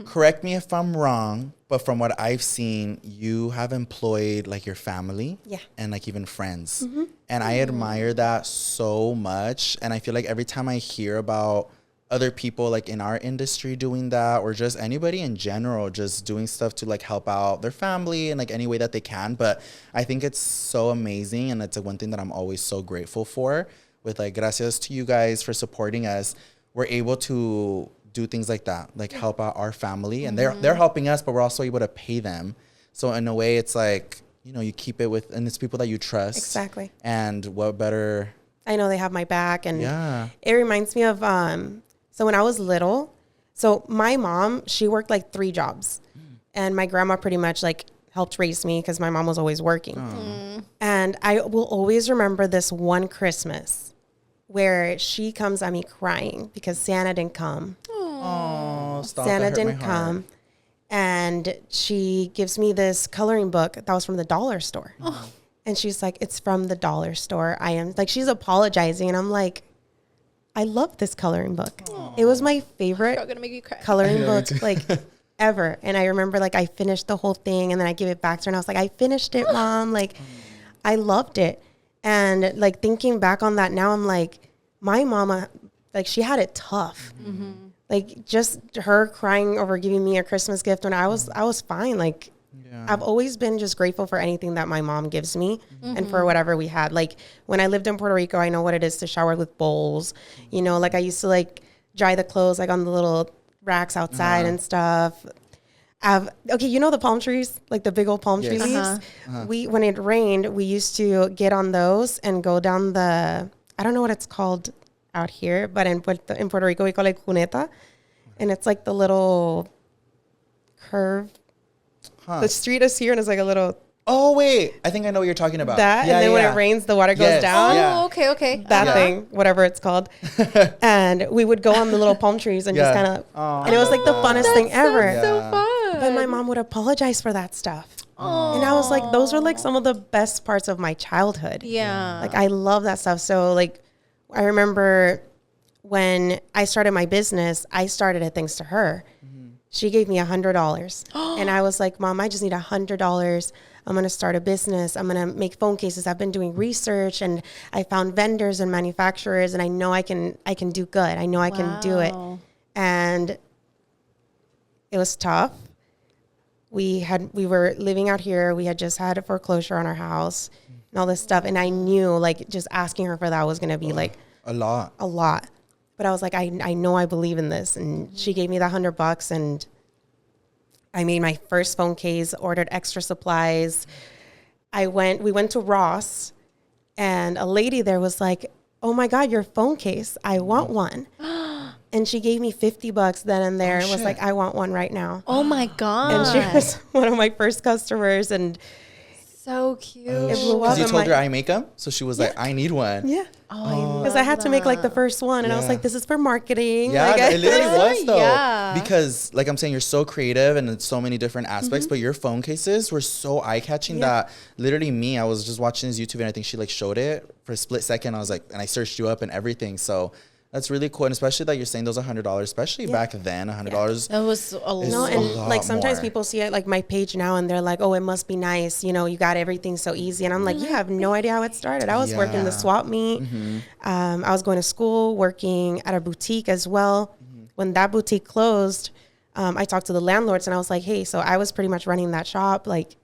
correct me if I'm wrong, but from what I've seen, you have employed like your family, Yeah. and like even friends, and I admire that so much. And I feel like every time I hear about other people like in our industry doing that, or just anybody in general just doing stuff to like help out their family in like any way that they can, but I think it's so amazing, and it's one thing that I'm always so grateful for. With like, gracias to you guys for supporting us, we're able to do things like that, like help out our family, and they're helping us, but we're also able to pay them. So in a way, it's like, you know, you keep it with, and it's people that you trust. Exactly. And what better? I know they have my back, and Yeah. it reminds me of so when I was little, so my mom, she worked like 3 jobs, and my grandma pretty much like helped raise me because my mom was always working. And I will always remember this one Christmas where she comes at me crying because Santa didn't come. Oh, stop. Santa didn't come. And she gives me this coloring book that was from the dollar store. Oh. And she's like, it's from the dollar store. I am like, she's apologizing. And I'm like, I love this coloring book. Aww. It was my favorite gonna make you cry. coloring book like ever. And I remember like I finished the whole thing and then I gave it back to her and I was like, I finished it, Mom. Like I loved it. And like thinking back on that now, I'm like, my mama, like she had it tough. Mm-hmm. Like just her crying over giving me a Christmas gift when I was fine. Like I've always been just grateful for anything that my mom gives me and for whatever we had. Like when I lived in Puerto Rico, I know what it is to shower with bowls. You know, like I used to like dry the clothes like on the little racks outside and stuff. Okay, you know the palm trees, like the big old palm tree leaves? When it rained, we used to get on those and go down I don't know what it's called out here, but in Puerto Rico, we call it cuneta. And it's like the little curve. The street is here and it's like a little. Oh, wait. I think I know what you're talking about. That, and then when it rains, the water goes down. Oh, okay. That thing, whatever it's called. And we would go on the little palm trees and just kind of, and it was like the funnest thing ever. So fun. But my mom would apologize for that stuff. Aww. And I was like, those were like some of the best parts of my childhood. Yeah. Like I love that stuff. So like, I remember when I started my business, I started it thanks to her. She gave me $100. And I was like, Mom, I just need $100. I'm going to start a business. I'm going to make phone cases. I've been doing research and I found vendors and manufacturers and I know I can do good. I know I can do it. And it was tough. We were living out here. We had just had a foreclosure on our house and all this stuff. And I knew like just asking her for that was going to be like a lot. But I was like, I know I believe in this. And she gave me the $100 and I made my first phone case, ordered extra supplies. We went to Ross and a lady there was like, oh my God, your phone case. I want one. And she gave me $50 then and there. It was like, I want one right now. Oh my God. And she was one of my first customers and so cute. Because you told her I make them? So she was like, I need one. Yeah. Because I had to make like the first one. And I was like, this is for marketing. Yeah, like, it literally was though. Yeah. Because like I'm saying, you're so creative and it's so many different aspects, but your phone cases were so eye-catching that literally I was just watching this YouTube and I think she like showed it for a split second. I was like, and I searched you up and everything. So that's really cool. And especially that you're saying those $100, especially back then, $100. That was a lot. No, and like sometimes people see it like my page now and they're like, oh, it must be nice. You know, you got everything so easy. And I'm like, you have no idea how it started. I was working the swap meet. I was going to school, working at a boutique as well. When that boutique closed, I talked to the landlords and I was like, hey, so I was pretty much running that shop. Like,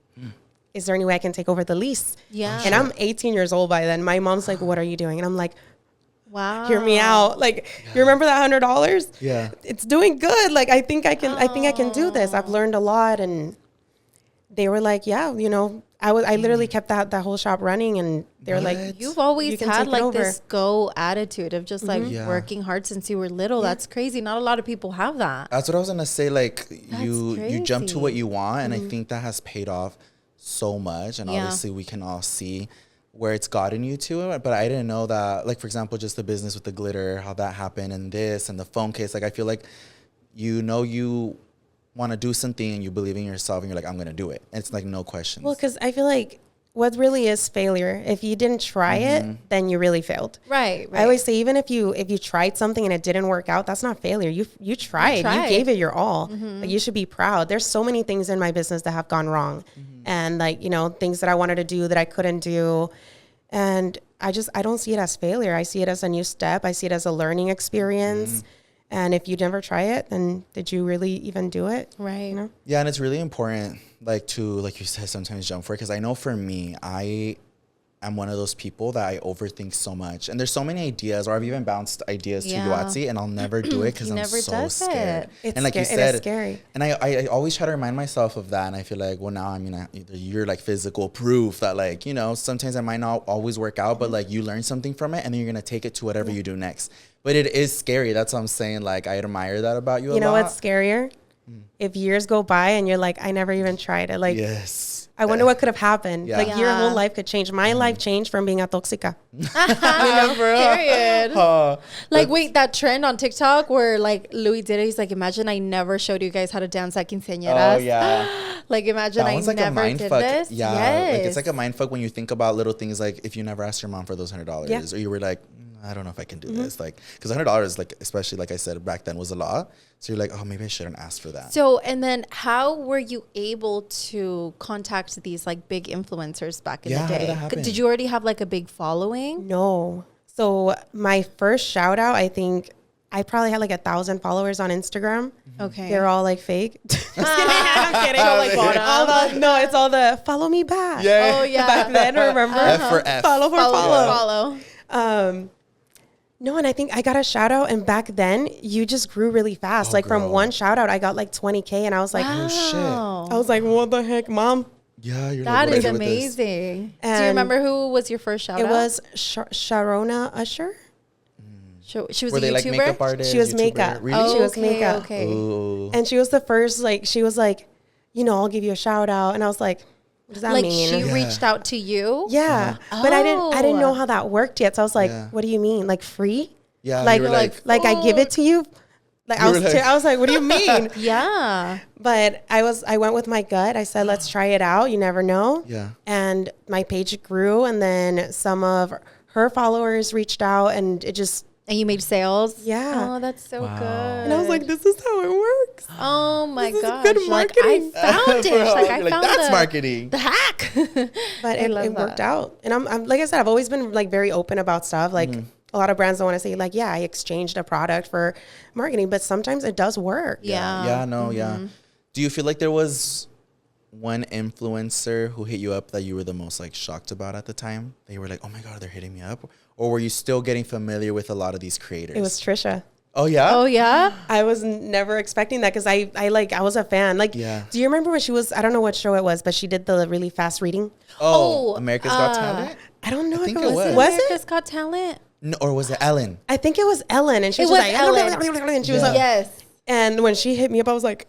is there any way I can take over the lease? Yeah. And I'm 18 years old by then. My mom's like, what are you doing? And I'm like, wow. Hear me out. Like, you remember that $100? Yeah. It's doing good. Like, I think I can do this. I've learned a lot. And they were like, yeah, you know, I literally kept that whole shop running and they were like, you've always had like this go attitude of just like working hard since you were little. That's crazy. Not a lot of people have that. That's what I was going to say. Like you jump to what you want. And I think that has paid off so much. And obviously we can all see where it's gotten you to, but I didn't know that, like, for example, just the business with the glitter, how that happened and this and the phone case. Like, I feel like, you know, you want to do something and you believe in yourself and you're like, I'm going to do it. And it's like, no questions. Well, because I feel like what really is failure, if you didn't try it, then you really failed. Right. I always say, even if you tried something and it didn't work out, that's not failure. You tried. You gave it your all. Like, you should be proud. There's so many things in my business that have gone wrong. And like, you know, things that I wanted to do that I couldn't do. And I don't see it as failure. I see it as a new step. I see it as a learning experience. And if you never try it, then did you really even do it? Right. You know? Yeah, and it's really important, like, to, like you said, sometimes jump for it. Because I know for me, I'm one of those people that I overthink so much. And there's so many ideas, or I've even bounced ideas to Yoatzi, and I'll never do it because I'm so scared. It's and like you said, it is scary. And I always try to remind myself of that. And I feel like, well, now, I mean, you're like physical proof that, like, you know, sometimes it might not always work out, but like you learn something from it and then you're going to take it to whatever you do next. But it is scary. That's what I'm saying. Like, I admire that about you a lot. You know what's scarier? If years go by and you're like, I never even tried it. Like, yes. I wonder what could have happened. Yeah. Like your Yeah. whole life could change. My life changed from being a toxica. Period. Oh, Like, wait, that trend on TikTok where like Louie did it. He's like, imagine I never showed you guys how to dance at quinceañeras. oh yeah. Like, imagine That I one's like a never mind did fuck. this. Yeah, Yes. like it's like a mind fuck when you think about little things like if you never asked your mom for those $100 Yeah. or you were like, I don't know if I can do this, like because $100 like especially like I said back then was a lot. So you're like, oh, maybe I shouldn't ask for that. So, and then how were you able to contact these like big influencers back in Yeah, the how day? did that happen? Did you already have like a big following? No. So my first shout out, I think I probably had like 1,000 followers on Instagram. Okay. They're all like fake. Just kidding. I'm kidding. So, like, bottom. No, it's all the follow me back. Yeah. Oh, yeah. Back then, remember? F for F. Follow for follow. Follow. No, and I think I got a shout out, and back then you just grew really fast. Oh, like from girl. one shout out, I got like 20K, and I was like, Oh, shit. I was like, what the heck, mom? Yeah, you're That like, is what do I do with this? amazing. Do you And remember who was your first shout It out? was Sharona Usher. She was Were a they YouTuber? like makeup artists? She was YouTuber? makeup. Really? Oh, she was okay, makeup. Okay. Ooh. And she was the first, like, she was like, I'll give you a shout out. And I was like, what does that Like mean? she Yeah. reached out to you? Yeah. But I didn't know Oh. how that worked yet. So I was like, Yeah. what do you mean? Like free? Yeah, Like, you were like I give it to you? Like You were like- I was like, what do you mean? Yeah. But I went with my gut. I said, let's try it out. You never know. Yeah. And my page grew, and then some of her followers reached out, and it just, And you made sales? Yeah. Oh, that's so Wow. good. and I was like, this is how it works. oh my this is gosh. good Like, marketing. I found it. Bro, Like, I you're found that's the, marketing. the hack. But I it love worked that. out. And I'm like I said, I've always been like very open about stuff. Like Mm-hmm. a lot of brands don't want to say like, yeah, I exchanged a product for marketing, but sometimes it does work. Yeah. Yeah, no, yeah. Do you feel like there was one influencer who hit you up that you were the most like shocked about at the time? That you were like, oh my God, they're hitting me up? Or were you still getting familiar with a lot of these creators? It was Trisha. Oh, yeah? Oh, yeah? I was never expecting that because I was a fan. Like, Yeah. do you remember when she was, I don't know what show it was, but she did the really fast reading? Oh, Oh, America's Got Talent? I don't know I if think it it was. was. Was America's it? Got Talent? No, or was it Ellen? I think it was Ellen, and she It was, was like, Ellen. and she was Yeah. like, Yes. and when she hit me up, I was like,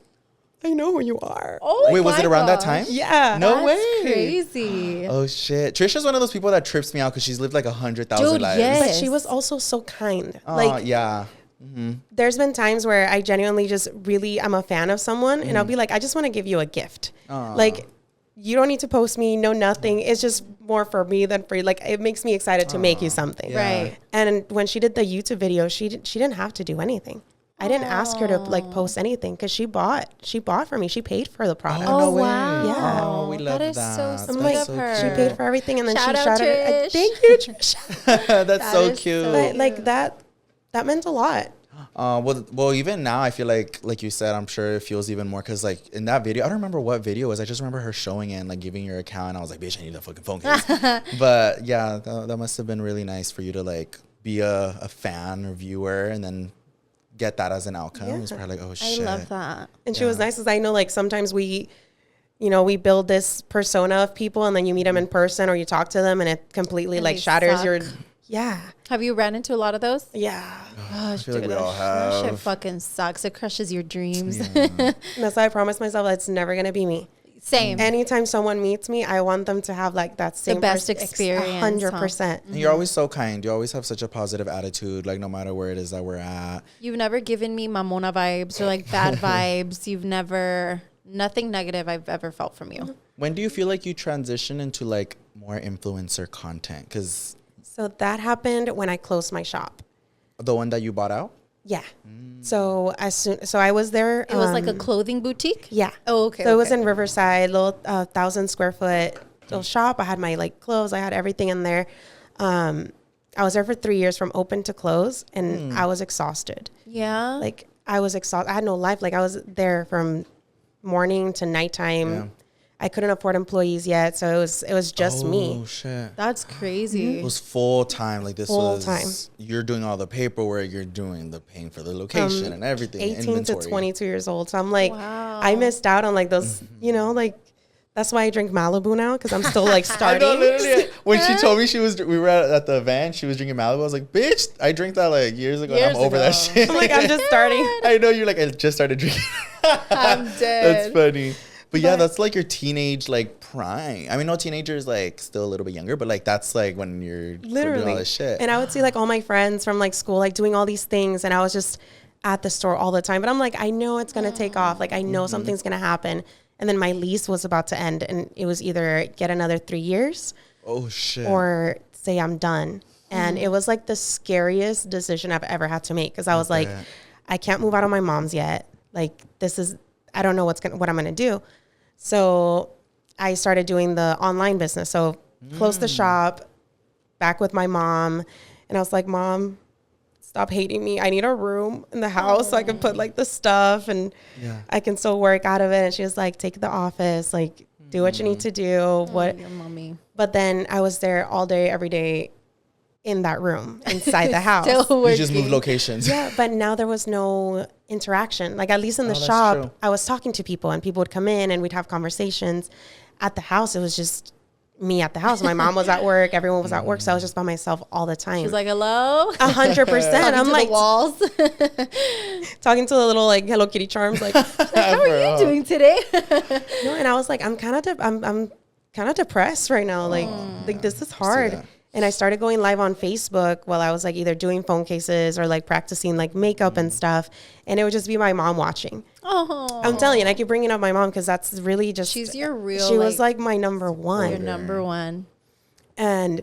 I know who you are. Oh, Wait, was my it around that gosh. time? Yeah. No That's way. crazy. Oh, shit. Trisha's one of those people that trips me out because she's lived like 100,000 Dude, lives. yes. But she was also so kind. Oh, Like, yeah. there's been times where I genuinely just really, I'm a fan of someone, and I'll be like, I just want to give you a gift. Aw. Like, you don't need to post me, no nothing. It's just more for me than for you. Like, it makes me excited to make you something. Yeah. Right. And when she did the YouTube video, she didn't have to do anything. I didn't ask her to like post anything because she bought for me. She paid for the product. Oh, no way. wow. Yeah. Oh, we love That is so that. sweet I'm like, of her. she paid for everything, and then Shout she out, shouted Trish. it. Thank you, Trish. That's so is cute. so- But like that meant a lot. Well, even now, I feel like you said, I'm sure it feels even more because, like, in that video, I don't remember what video it was. I just remember her showing it and, like, giving your account. And I was like, bitch, I need that fucking phone case. But, yeah, that must have been really nice for you to, like, be a fan or viewer and then get that as an outcome. Yeah. It was probably like, oh, I shit. love that. And she was nice because I know like sometimes we build this persona of people, and then you meet them in person or you talk to them, and it completely And like they shatters suck. your, yeah. Have you ran into a lot of those? Yeah. I feel like we Dude, all that shit have. fucking sucks. It crushes your dreams. And that's why I promised myself it's never going to be me. Same. Anytime someone meets me, I want them to have like that same best pers- experience, 100%. And you're always so kind. You always have such a positive attitude, like, no matter where it is that we're at. You've never given me mamona vibes or like bad vibes. You've never, nothing negative I've ever felt from you. When do you feel like you transition into, like, more influencer content? Because So that happened when I closed my shop. the one that you bought out? Yeah. So I was there. It was like a clothing boutique? Yeah. Oh, okay. So it was okay. in Riverside, little 1,000 square foot little shop. I had my like clothes. I had everything in there. I was there for 3 years from open to close, and I was exhausted. Yeah. Like I was exhausted. I had no life. Like I was there from morning to nighttime. Yeah. I couldn't afford employees yet, so it was just me. Oh, shit. That's crazy. It was full time. Like, this Full was time. You're doing all the paperwork. You're doing the paying for the location and everything. 18 inventory. to 22 years old. So I'm like, Wow. I missed out on like those, like that's why I drink Malibu now, because I'm still like I starting. know, literally. When she told me we were at the event, she was drinking Malibu. I was like, bitch, I drank that like years ago. And Years I'm over ago. that shit. I'm like, I'm just starting. I know you're like, I just started drinking. I'm dead. That's funny. But yeah, that's like your teenage like prime. I mean, no, teenagers like still a little bit younger, but like that's like when you're doing all this shit. And I would see like all my friends from like school like doing all these things, and I was just at the store all the time. But I'm like, I know it's gonna take off. Like I know something's gonna happen. And then my lease was about to end, and it was either get another 3 years, oh shit, or say I'm done. And it was like the scariest decision I've ever had to make, because I was like, I can't move out of my mom's yet. Like I don't know what I'm gonna do. So I started doing the online business. So closed the shop, back with my mom. And I was like, Mom, stop hating me. I need a room in the house so I can put like the stuff and I can still work out of it. And she was like, take the office, like do what you need to do. Your mommy. But then I was there all day, every day in that room inside the house. You just moved locations. Yeah, but now there was no interaction. Like at least in the shop, true. I was talking to people and people would come in and we'd have conversations. At the house, it was just me at the house. My mom was at work. Everyone was at work. So I was just by myself all the time. She's like, hello? 100%. I'm like, the walls. talking to the little like Hello Kitty charms. Like, how are you doing today? No, and I was like, I'm kind of depressed right now. Like this is hard. And I started going live on Facebook while I was like either doing phone cases or like practicing like makeup and stuff. And it would just be my mom watching. Oh, I'm telling you, and I keep bringing up my mom because that's really just, she's your real, she was like my number one. Your number one. And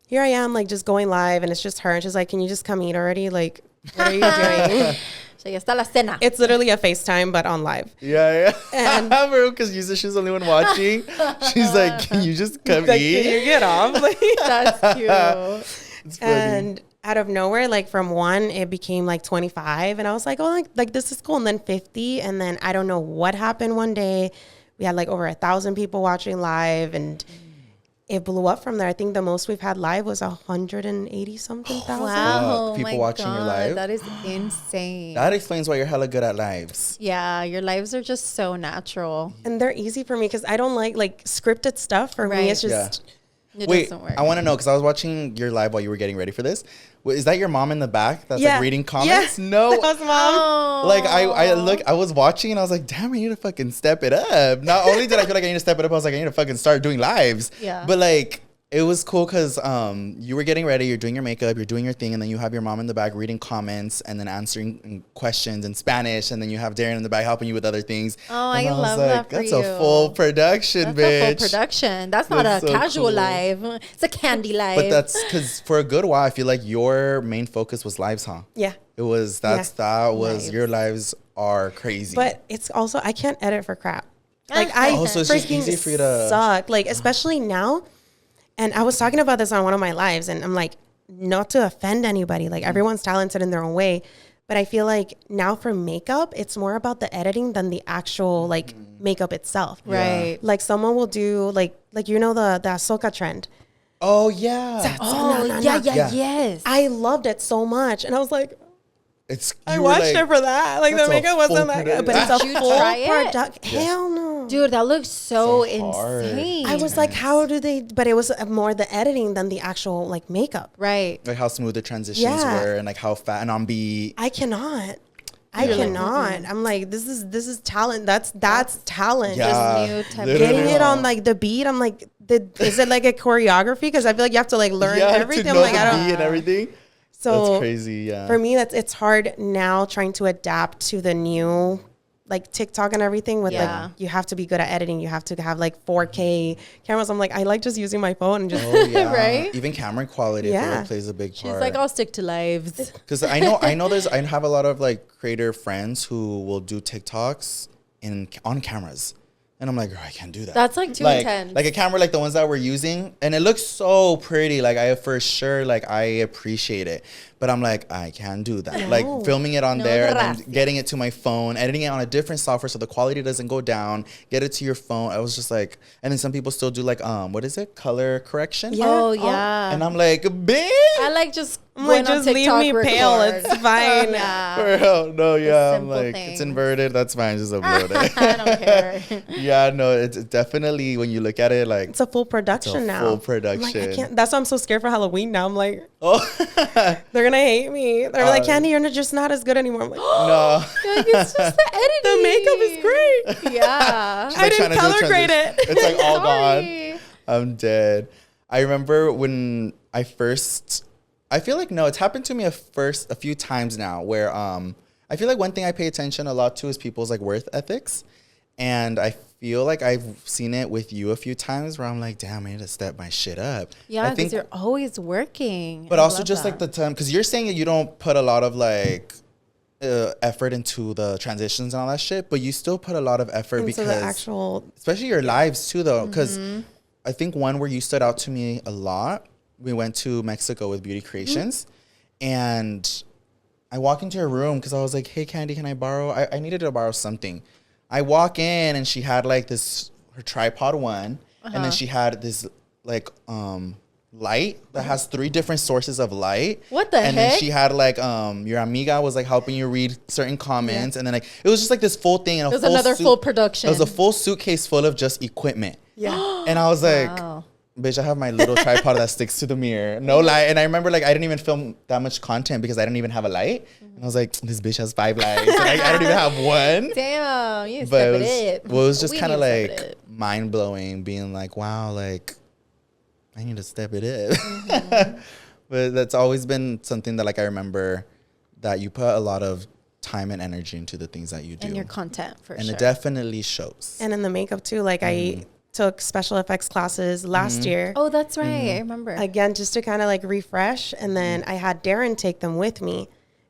here I am like just going live and it's just her. And she's like, can you just come eat already? Like, what are you doing? So ya está la cena. It's literally a FaceTime, but on live. Yeah. And because you said she's the only one watching. She's like, can you just come like, eat? Can you get off? Like, that's cute. It's funny. And out of nowhere, like from 1, it became like 25. And I was like, oh, like this is cool. And then 50. And then I don't know what happened one day. We had like over 1,000 people watching live and it blew up from there. I think the most we've had live was 180 something thousand. Wow. People watching your live. That is insane. That explains why you're hella good at lives. Yeah, your lives are just so natural. And they're easy for me because I don't like scripted stuff. For me, it's just... It Wait, doesn't work. I want to know because I was watching your live while you were getting ready for this. Is that your mom in the back that's like reading comments? Yeah. No. That was mom. Like I was watching and I was like, damn, I need to fucking step it up. Not only did I feel like I need to step it up, I was like, I need to fucking start doing lives. Yeah. But like, it was cool because you were getting ready, you're doing your makeup, you're doing your thing, and then you have your mom in the back reading comments and then answering questions in Spanish, and then you have Darren in the back helping you with other things. Oh, and I love that for that's you. a full production, That's bitch. a full production. That's not a so casual cool. live. It's a candy live. But that's because for a good while, I feel like your main focus was lives, huh? Yeah. It was, Lives. your lives are crazy. But it's also, I can't edit for crap. Like Oh, I so it's just freaking easy for you to suck. Like, especially now. And I was talking about this on one of my lives, and I'm like, not to offend anybody. Like, everyone's talented in their own way. But I feel like now for makeup, it's more about the editing than the actual, like, makeup itself. right. Like, someone will do, like you know, the Ahsoka trend. Oh, yeah. Yes. I loved it so much. And I was like, I were watched like, it for that. Like, the that's a makeup wasn't full that good. But production. it's a Did you full try it? production. Hell no. Dude, that looks so So hard. insane. I was like, how do they? But it was more the editing than the actual like makeup. right. Like how smooth the transitions Yeah. were and like how fat and on beat. I cannot. I cannot. I'm like, this is talent. That's talent. Yeah. new type of literally. Getting it on like the beat. I'm like, is it like a choreography? Because I feel like you have to like learn everything. To I'm know like, the I don't. beat and everything. So that's crazy. Yeah. for me, it's hard now trying to adapt to the new like TikTok and everything with Yeah. like, you have to be good at editing. You have to have like 4K cameras. I'm like, I like just using my phone and just. Oh, yeah. Right? Even camera quality I feel like plays a big She's part. like, I'll stick to lives. Because I know I have a lot of like creator friends who will do TikToks on cameras. And I'm like, oh, I can't do that. That's like too intense. Like a camera like the ones that we're using. And it looks so pretty. Like I for sure, like I appreciate it. But I'm like, I can't do that. No. Like filming it on No, there and gracias. then getting it to my phone, editing it on a different software so the quality doesn't go down, get it to your phone. I was just like, and then some people still do like, what is it? Color correction? Yeah. Oh, yeah. And I'm like, bitch. I like just I'm like, Going on just leave TikTok, me pale. record. It's fine. Yeah. For real. No, yeah. I'm simple like, things. it's inverted. That's fine. Just upload it. I don't care. Yeah, no, it's definitely, when you look at it, like, It's a full production now. full I'm production. like, I can't. That's why I'm so scared for Halloween now. I'm like, oh, they're gonna hate me. They're like, Candy, you're just not as good anymore. I'm like, no. You're like, it's just the editing. the makeup is great. Yeah. I didn't trying to do color the grade transition. it. It's like all Sorry. gone. I'm dead. I remember when I first, I feel like, no, it's happened to me a few times now where I feel like one thing I pay attention a lot to is people's like worth ethics. And I feel like I've seen it with you a few times where I'm like, damn, I need to step my shit up. Yeah, because you're always working. But I also love just that. like the time, because you're saying that you don't put a lot of like effort into the transitions and all that shit, but you still put a lot of effort Into because the actual, especially your lives too, though, because I think one where you stood out to me a lot, we went to Mexico with Beauty Creations, and I walk into her room because I was like, hey, Candy, can I borrow? I needed to borrow something. I walk in and she had like this, her tripod one, and then she had this like light that has 3 different sources of light. What the and heck? then she had like your amiga was like helping you read certain comments, and then like it was just like this full thing. And It was another full production. It was a full suitcase full of just equipment. yeah. And I was like, Wow. bitch, I have my little tripod that sticks to the mirror. No light. And I remember like I didn't even film that much content because I didn't even have a light. And I was like, this bitch has 5 lights. And I don't even have one. Damn, you But step it was, it up. well, it was just We kind of need to step like it up. mind blowing, being like, wow, like I need to step it up. But that's always been something that like I remember that you put a lot of time and energy into the things that you do. And your content, for and sure. it definitely shows. And in the makeup too, like I took special effects classes last year. Oh, that's right. I remember. Again, just to kind of like refresh. And then I had Darren take them with me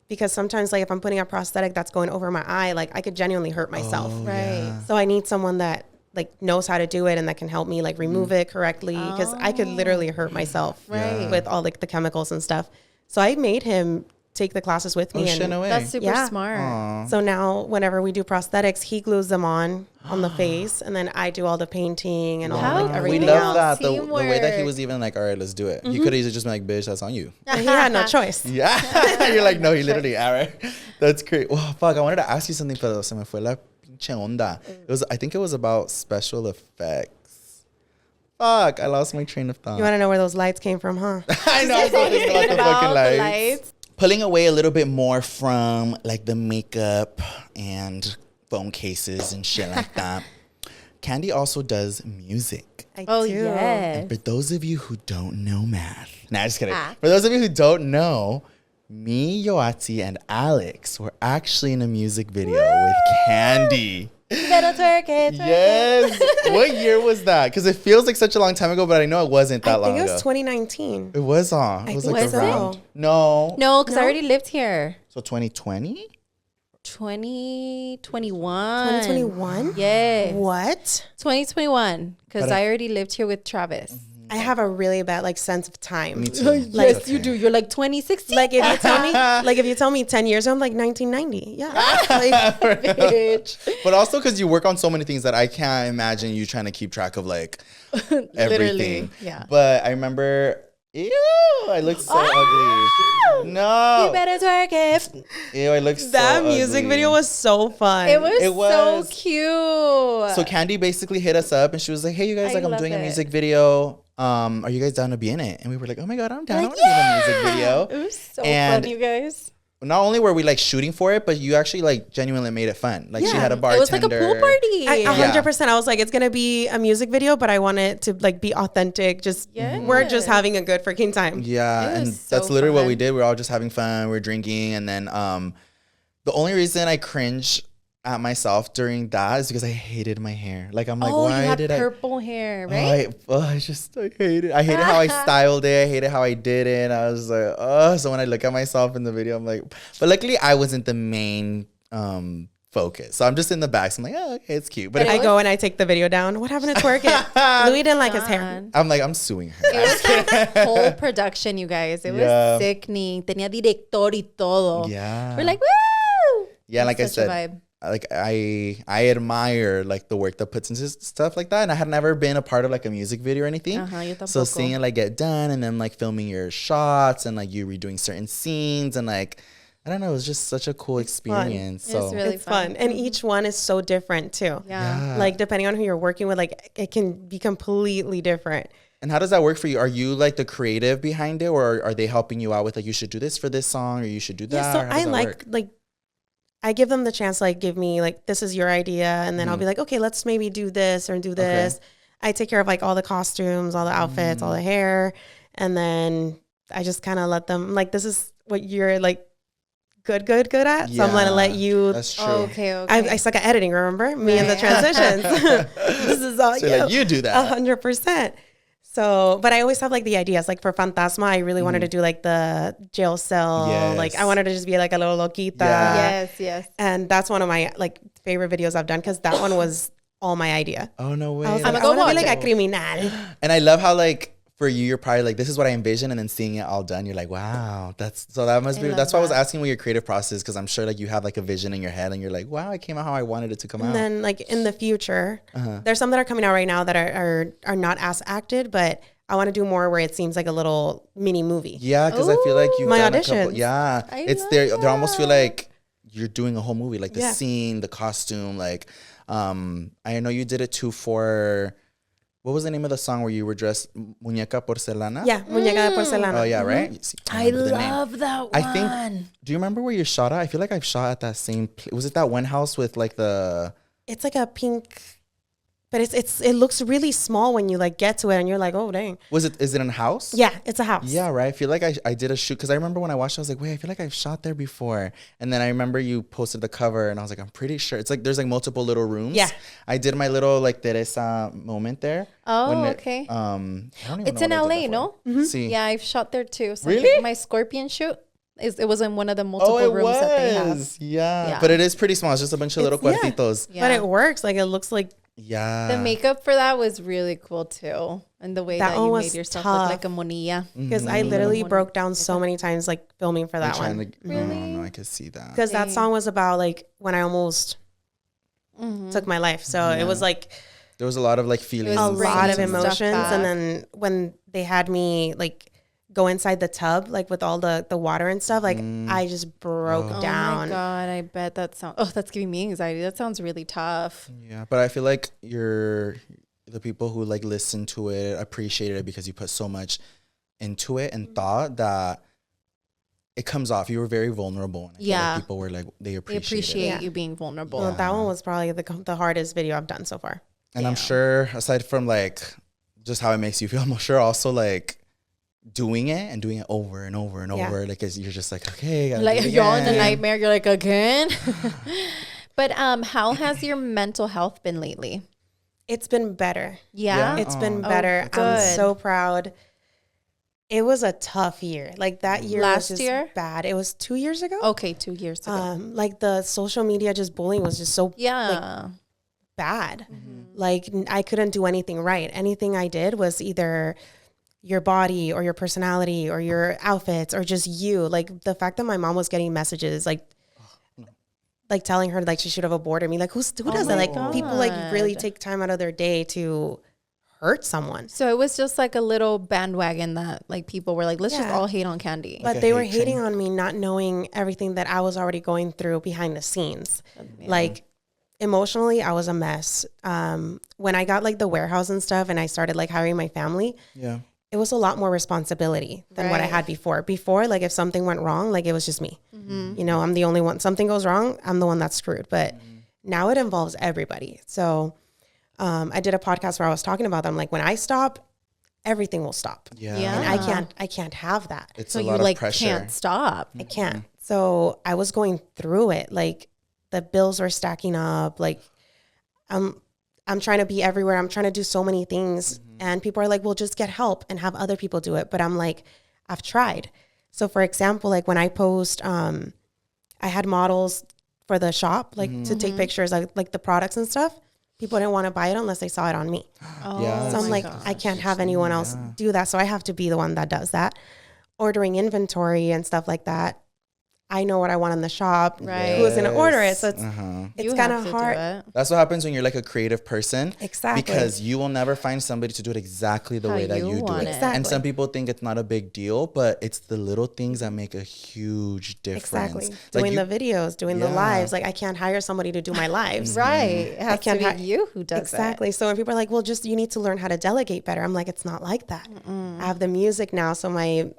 because sometimes like if I'm putting a prosthetic that's going over my eye, like I could genuinely hurt myself. Oh, right. yeah. So I need someone that like knows how to do it and that can help me like remove it correctly because I could literally hurt myself Right. with all like the chemicals and stuff. So I made him take the classes with me. Oh, shit, and no way. That's super Yeah. smart. Aw. so now whenever we do prosthetics, he glues them on the face and then I do all the painting and all How like cool. everything We love else. that. The way that he Teamwork. was even like, all right, let's do it. He could have easily just been like, bitch, that's on you. And he had no choice. Yeah. You're like, no, he literally, all right. That's great. Well, fuck, I wanted to ask you something, pero se me fue la pinche onda. I think it was about special effects. Fuck, I lost my train of thought. You want to know where those lights came from, huh? I know, I was thinking about the fucking the lights. lights. Pulling away a little bit more from like the makeup and phone cases and shit like that. Candy also does music. I Oh, do. yes. For those of you who don't know math, nah, just kidding. Ah. For those of you who don't know, me, Yoatzi, and Alex were actually in a music video with Candy. Better twerk it, twerk Yes. What year was that? Because it feels like such a long time ago, but I know it wasn't that I long think it was ago. 2019. It was on. It I was think like so. around. No. No, because I No? already lived here. So 2020? 2021. 2021? Yes. What? 2021. Because But I- I already lived here with Travis. I have a really bad like sense of time. Me too. Like- That's You okay. do. You're like 2016. Like if you tell me 10 years, I'm like 1990. Yeah. Like, bitch. But also because you work on so many things that I can't imagine you trying to keep track of like everything. Literally, yeah. But I remember, ew, I looked so ugly. No. You better twerk it. Ew, I looked so that music ugly. video was so fun. It was, It was. so cute. So Candy basically hit us up and she was like, hey, you guys, I like I'm love doing a it. music video. Are you guys down to be in it? And we were like, oh my God, I'm down. Like, I want to be in a music video. It was so And fun, you guys. Not only were we like shooting for it, but you actually like genuinely made it fun. Like she Yeah. had a bartender. It was like a pool party. I, Yeah. 100%. I was like, it's gonna be a music video, but I want it to like be authentic. Just we're just Yes. having a good freaking time. Yeah, It and was so that's literally what we fun. did. We were all just having fun. We were drinking, and then the only reason I cringe at myself during that is because I hated my hair. Like I'm like, oh, why you had did purple hair, I? right? I hate it. I hated how I styled it. I hated how I did it. I was like, oh. So when I look at myself in the video, I'm like, but luckily I wasn't the main focus. So I'm just in the back. So I'm like, oh, okay, it's cute. But But I it go and I take the video down. What happened to twerk it? Louie didn't like his hair. Fun. I'm like, I'm suing her. It was a whole production, you guys. It was Yeah. sickening. Tenía director y todo. Yeah. We're like, woo! Yeah, like I Such a said, vibe. like I admire like the work that puts into stuff like that, and I had never been a part of like a music video or anything. So seeing it like get done, and then like filming your shots, and like you redoing certain scenes, and like I don't know, it was just such a cool experience. So it's really fun. And each one is so different too. Yeah. Like depending on who you're working with, like it can be completely different. And how does that work for you? Are you like the creative behind it, or are they helping you out with like, you should do this for this song, or you should do that? Yeah, so I like I give them the chance, like give me like, this is your idea. And then I'll be like, okay, let's maybe do this or do this. Okay. I take care of like all the costumes, all the outfits, all the hair. And then I just kind of let them like, this is what you're like good at. So I'm going to let you. That's true. Okay. I suck at editing, remember? Me and the transitions. This is all so you. Like, you do that. 100%. So, but I always have like the ideas, like for Fantasma, I really wanted to do like the jail cell. Yes. Like I wanted to just be like a little loquita. Yeah. Yes. And that's one of my like favorite videos I've done, because that one was all my idea. Oh, no way. I was like, I want to be like a criminal. And I love how like, for you, you're probably like, this is what I envision, and then seeing it all done, you're like, wow, that must be. That's why I was asking what your creative process, because I'm sure like you have like a vision in your head, and you're like, wow, it came out how I wanted it to come out. And then like in the future, there's some that are coming out right now that are not as acted, but I want to do more where it seems like a little mini movie. Yeah, because I feel like you've my done auditions. a couple. Yeah, they almost feel like you're doing a whole movie, like the scene, the costume. Like, I know you did it too for. What was the name of the song where you were dressed Muñeca Porcelana? Yeah, Muñeca de Porcelana. Oh, yeah, right? I love that one. I think, do you remember where you shot at? I feel like I've shot at that same, was it that one house with like the... It's like a pink, but it looks really small when you like get to it, and you're like, oh, dang. Is it a house? Yeah, it's a house. Yeah, right? I feel like I did a shoot, because I remember when I watched it, I was like, wait, I feel like I've shot there before. And then I remember you posted the cover, and I was like, I'm pretty sure. It's like, there's like multiple little rooms. Yeah. I did my little like Teresa moment there. Oh, okay. I don't even it's know in LA, no? Mm-hmm. See. Yeah, I've shot there too. Really? My scorpion shoot, it was in one of the multiple rooms that they have. Yeah. But it is pretty small. It's just a bunch of little cuartitos. Yeah. But it works. Like it looks like. Yeah. The makeup for that was really cool too. And the way that you made yourself look like a monilla. Because I literally broke down so many times like filming for that one. Really? No, I could see that. Because that song was about like when I almost took my life. So it was like. There was a lot of like feelings. A lot of emotions. And then when they had me like go inside the tub, like with all the water and stuff, like I just broke down. Oh my God, I bet that sounds, that's giving me anxiety. That sounds really tough. Yeah, but I feel like the people who like listen to it appreciated it, because you put so much into it and thought that it comes off. You were very vulnerable. And I feel like people were like, they appreciate you being vulnerable. Well, that one was probably the hardest video I've done so far. And I'm sure, aside from like just how it makes you feel, I'm sure also like doing it over and over and over, like you're just like, okay, like you're in the nightmare, you're like, again. But how has your mental health been lately? It's been better. It's been better. I'm so proud. It was a tough year. Like that year was just bad. It was 2 years ago. Okay, 2 years ago. Like the social media bullying was just so like, bad. Like I couldn't do anything right. Anything I did was either your body or your personality or your outfits or just you. Like the fact that my mom was getting messages like telling her like she should have aborted me. Like who does that? Like people like really take time out of their day to hurt someone. So it was just like a little bandwagon that like people were like, let's just all hate on Candy. But they were hating on me, not knowing everything that I was already going through behind the scenes. Like emotionally, I was a mess. When I got like the warehouse and stuff and I started like hiring my family, it was a lot more responsibility than what I had before. Before, like if something went wrong, like it was just me. You know, I'm the only one. Something goes wrong, I'm the one that's screwed. But now it involves everybody. So I did a podcast where I was talking about them. Like when I stop, everything will stop. And I can't have that. It's so a lot of pressure. Can't stop. I can't. So I was going through it. Like the bills were stacking up. Like I'm trying to be everywhere. I'm trying to do so many things. And people are like, well, just get help and have other people do it. But I'm like, I've tried. So for example, like when I post, I had models for the shop, like to take pictures of like the products and stuff. People didn't want to buy it unless they saw it on me. So I'm like, I can't have anyone else do that. So I have to be the one that does that. Ordering inventory and stuff like that. I know what I want in the shop. Right. Who's going to order it? So it's You kind have of to hard. do it. That's what happens when you're like a creative person. Exactly. Because you will never find somebody to do it exactly the How way that you you do want it. it. Exactly. And some people think it's not a big deal, but it's the little things that make a huge difference. Exactly. Like Doing the videos, doing the Yeah. lives. Like I can't hire somebody to do my lives. Right. It has to can't be hi- you who does Exactly. So when people are like, well, just you need to learn how to delegate better. I'm like, it's not like that. I have the music now. So my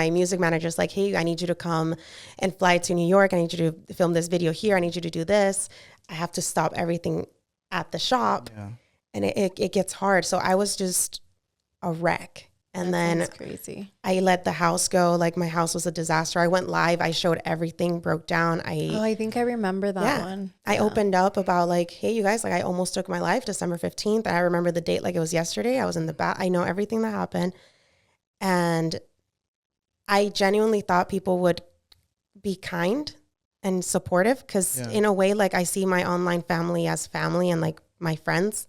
music manager's like, hey, I need you to come and fly to New York. I need you to film this video here. I need you to do this. I have to stop everything at the shop. Yeah. And it gets hard. So I was just a wreck. And That then sounds crazy. I let the house go. Like my house was a disaster. I went live. I showed everything, broke down. I think I remember that one. I opened up about like, hey, you guys, like I almost took my life December 15th. I remember the date like it was yesterday. I was in the bath. I know everything that happened. And I genuinely thought people would be kind and supportive because in a way, like I see my online family as family and like my friends.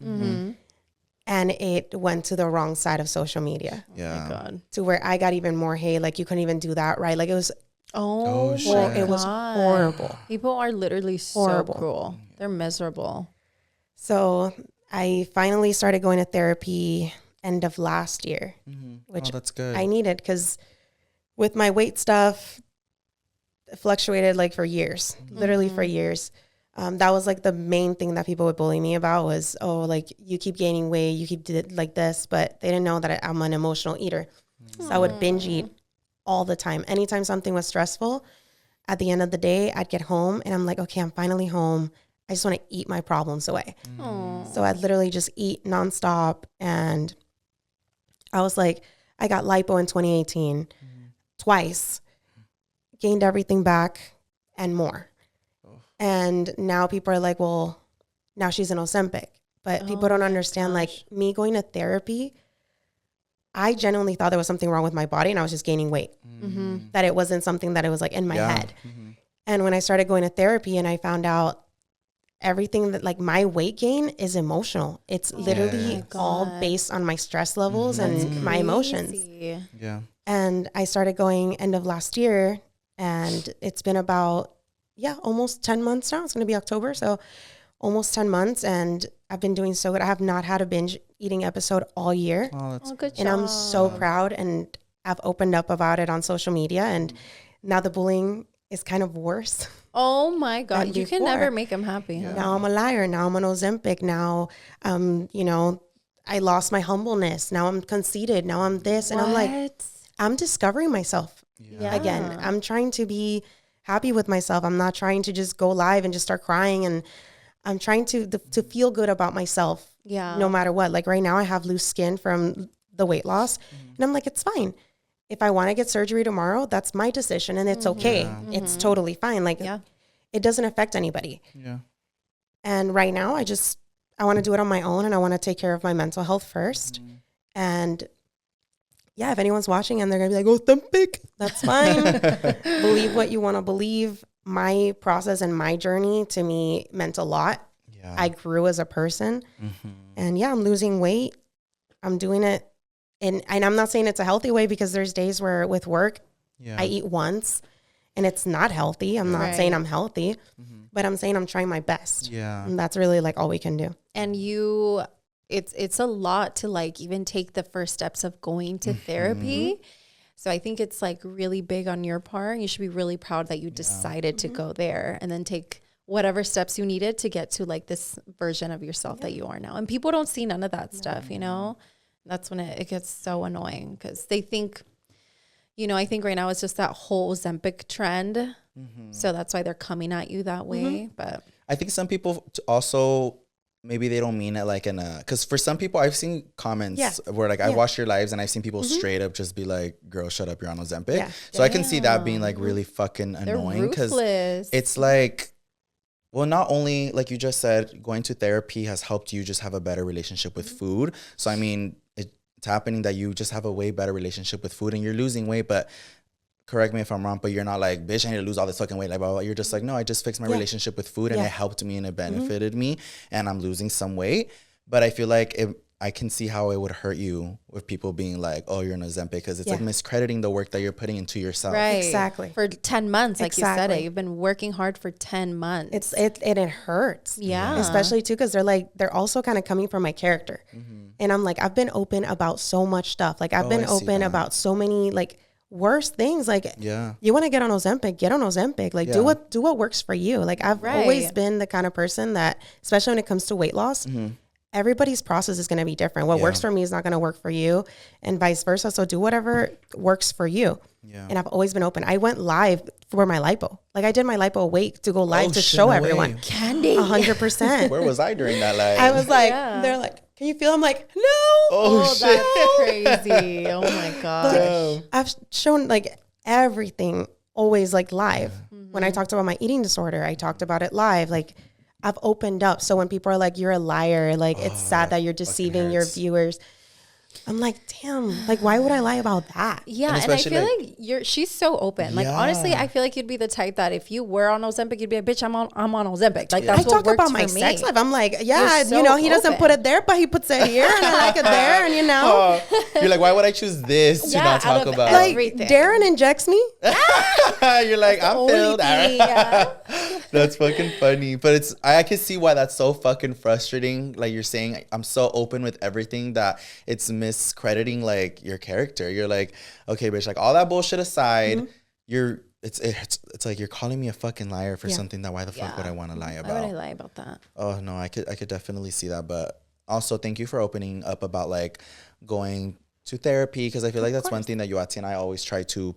And it went to the wrong side of social media. Yeah. Oh my God. To where I got even more hate. Like you couldn't even do that, right? Like it was Oh, shit. my it was God. horrible. People are literally Horrible. so cruel. They're miserable. So I finally started going to therapy end of last year, which that's good. I needed because with my weight stuff, it fluctuated like for years, literally for years. That was like the main thing that people would bully me about was, oh, like you keep gaining weight, you keep like this, but they didn't know that I'm an emotional eater. So I would binge eat all the time. Anytime something was stressful, at the end of the day, I'd get home and I'm like, okay, I'm finally home. I just want to eat my problems away. So I'd literally just eat nonstop. And I was like, I got lipo in 2018 twice, gained everything back and more. And now people are like, well, now she's an Ozempic. But people don't understand, like me going to therapy, I genuinely thought there was something wrong with my body and I was just gaining weight. That it wasn't something that it was like in my head. And when I started going to therapy and I found out everything that like my weight gain is emotional. It's literally all based on my stress levels and my emotions. Yeah. And I started going end of last year and it's been about, almost 10 months now. It's going to be October. So almost 10 months and I've been doing so good. I have not had a binge eating episode all year. Oh, that's Good job. And I'm so proud and I've opened up about it on social media and now the bullying is kind of worse. Oh my God. than You can before. never make them happy. Huh? Now I'm a liar. Now I'm an Ozempic. Now, I lost my humbleness. Now I'm conceited. Now I'm this. And I'm like, I'm discovering myself again. I'm trying to be happy with myself. I'm not trying to just go live and just start crying. And I'm trying to feel good about myself. Yeah. No matter what. Like right now I have loose skin from the weight loss. And I'm like, it's fine. If I want to get surgery tomorrow, that's my decision and it's okay. It's totally fine. Like it doesn't affect anybody. Yeah. And right now I want to do it on my own and I want to take care of my mental health first. And if anyone's watching and they're going to be like, Ozempic, that's fine. Believe what you want to believe. My process and my journey to me meant a lot. Yeah. I grew as a person and I'm losing weight. I'm doing it. And I'm not saying it's a healthy way because there's days where with work, I eat once and it's not healthy. I'm not saying I'm healthy, but I'm saying I'm trying my best. Yeah. And that's really like all we can do. And it's a lot to like even take the first steps of going to therapy. So I think it's like really big on your part. You should be really proud that you decided to go there and then take whatever steps you needed to get to like this version of yourself that you are now. And people don't see none of that stuff, you know? That's when it gets so annoying because they think, I think right now it's just that whole Ozempic trend. So that's why they're coming at you that way. But I think some people also, maybe they don't mean it like because for some people I've seen comments where like I watch your lives and I've seen people straight up just be like, girl, shut up, you're on Ozempic. Yeah. So I can see that being like really fucking annoying because it's like, well, not only like you just said, going to therapy has helped you just have a better relationship with food. So I mean, it's happening that you just have a way better relationship with food and you're losing weight, but correct me if I'm wrong, but you're not like, bitch, I need to lose all this fucking weight. Like, blah, blah, blah. You're just like, no, I just fixed my relationship with food and it helped me and it benefited me and I'm losing some weight. But I feel like I can see how it would hurt you with people being like, oh, you're an Ozempic, because it's like miscrediting the work that you're putting into yourself. Right. Exactly. For 10 months, like you said Exactly. it. You've been working hard for 10 months. It hurts. Yeah. Especially too, because they're also kind of coming from my character. And I'm like, I've been open about so much stuff. Like I've been open about so many like worse things. Like you want to get on Ozempic, get on Ozempic. Like do what works for you. Like I've always been the kind of person that, especially when it comes to weight loss, everybody's process is going to be different. What works for me is not going to work for you, and vice versa. So do whatever works for you. Yeah. And I've always been open. I went live for my lipo. Like I did my lipo weight to go live to show everyone. Candy. 100%. Where was I during that live? I was like, they're like, can you feel? I'm like, no. Oh shit. That's crazy. Oh my God. I've shown like everything always like live. When I talked about my eating disorder, I talked about it live. Like I've opened up. So when people are like, you're a liar, like it's sad that you're deceiving your viewers. I'm like, damn, like why would I lie about that? Yeah, and I feel like she's so open. Like honestly, I feel like you'd be the type that if you were on Ozempic, you'd be like, bitch, I'm on Ozempic. Like that's I what talk works about my for me. sex life. I'm like, yeah, so you know, he doesn't open. put it there, but he puts it here, and I like it there, and you know, You're like, why would I choose this to not talk about? like everything. Darren injects me. You're like, I'm filled. Yeah. That's fucking funny. But I can see why that's so fucking frustrating. Like you're saying, I'm so open with everything that it's miscrediting like your character. You're like, okay, bitch, like all that bullshit aside, it's like you're calling me a fucking liar for something that why the fuck would I want to lie about? Why would I lie about that? Oh no, I could definitely see that. But also thank you for opening up about like going to therapy, because I feel like that's one thing that Yoatzi and I always try to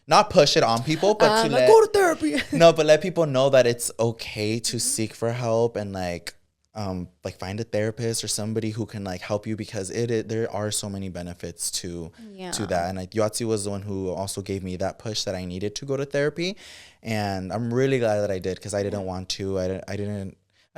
not push it on people, but to go to therapy. No, but let people know that it's okay to seek for help and like find a therapist or somebody who can like help you, because there are so many benefits to that. And like Yoatzi was the one who also gave me that push that I needed to go to therapy, and I'm really glad that I did, because I didn't want to. I don't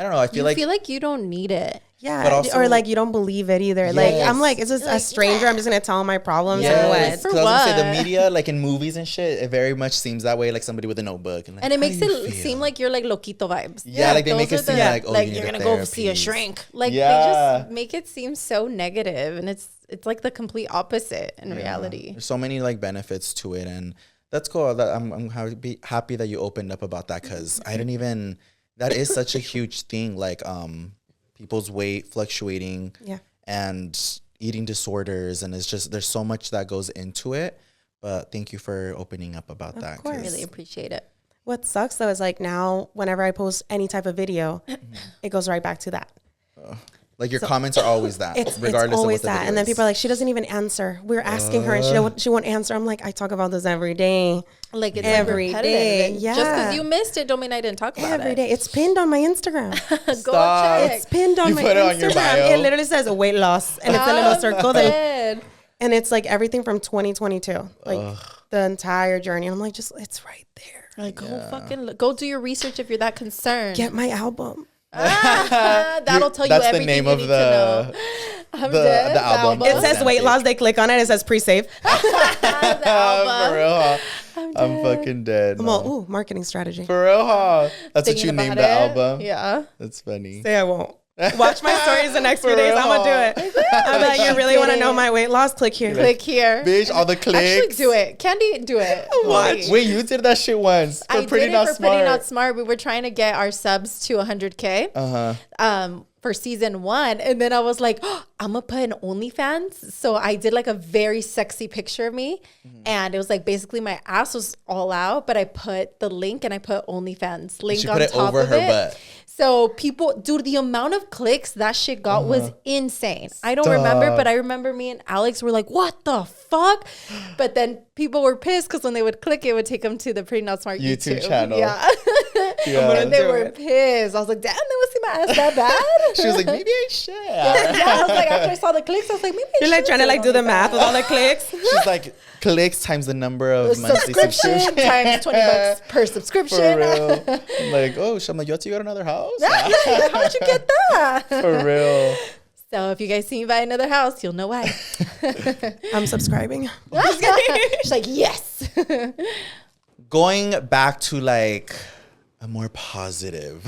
know. I feel like you don't need it. Yeah, but also, or like you don't believe it either. Yes. Like I'm like, is this a stranger? I'm just gonna tell him my problems and what? For what? I was gonna say, the media, like in movies and shit, it very much seems that way. Like somebody with a notebook, and it makes it seem like you're like loquito vibes. Yeah, like they make it seem like, oh, you're gonna go see a shrink. Like they just make it seem so negative, and it's like the complete opposite in reality. There's so many like benefits to it, and that's cool. That I'm happy that you opened up about that, because I didn't even. That is such a huge thing, like people's weight fluctuating and eating disorders, and it's just there's so much that goes into it. But thank you for opening up about that. I really appreciate it. What sucks though is like now whenever I post any type of video, it goes right back to that. Like your comments are always that, regardless it's always of what the that. And then people are like, she doesn't even answer. We're asking her and she won't answer. I'm like, I talk about this every day. Like it's every like day. Yeah. Just because you missed it don't mean I didn't talk about it. Every day. It's pinned on my Instagram. Go check. It's pinned on my put it Instagram. on your bio? It literally says weight loss, and it's a little circle. And it's like everything from 2022, like the entire journey. And I'm like, it's right there. Like go do your research if you're that concerned. Get my album. That'll tell you everything you need to know. The album. It says weight loss. They click on it. It says pre-save. The album. For real, I'm fucking dead. I'm all, ooh, marketing strategy. For real, huh? That's Thinking what you named about the album. Yeah. That's funny. Say I won't. Watch my stories the next few days. I'm gonna do it. I'm like, you really want to know my weight loss? Click here. Click here. Bitch, all the clicks. Actually, do it. Candy, do it. Watch. Wait, you did that shit once. I did it for Pretty Not Smart. We were trying to get our subs to 100K. For season 1, and then I was like, I'm gonna put an OnlyFans. So I did like a very sexy picture of me, and it was like basically my ass was all out, but I put the link and I put OnlyFans link on top of it. Butt. So people, dude, the amount of clicks that shit got was insane. I don't remember, but I remember me and Alex were like, what the fuck? But then people were pissed because when they would click, it would take them to the Pretty Not Smart YouTube channel. Yeah. And they were pissed. I was like, damn, they would see my ass that bad? She was like, maybe I should. Yeah, I was like, after I saw the clicks, I was like, maybe I should. You're like trying to like do the math with all the clicks. She's like, clicks times the number of monthly subscription times $20 per subscription. For real. I'm like, oh, I'm like, Yoatzi, you got another house? How'd you get that? For real. So if you guys see me buy another house, you'll know why. I'm subscribing. She's like, yes. Going back to like a more positive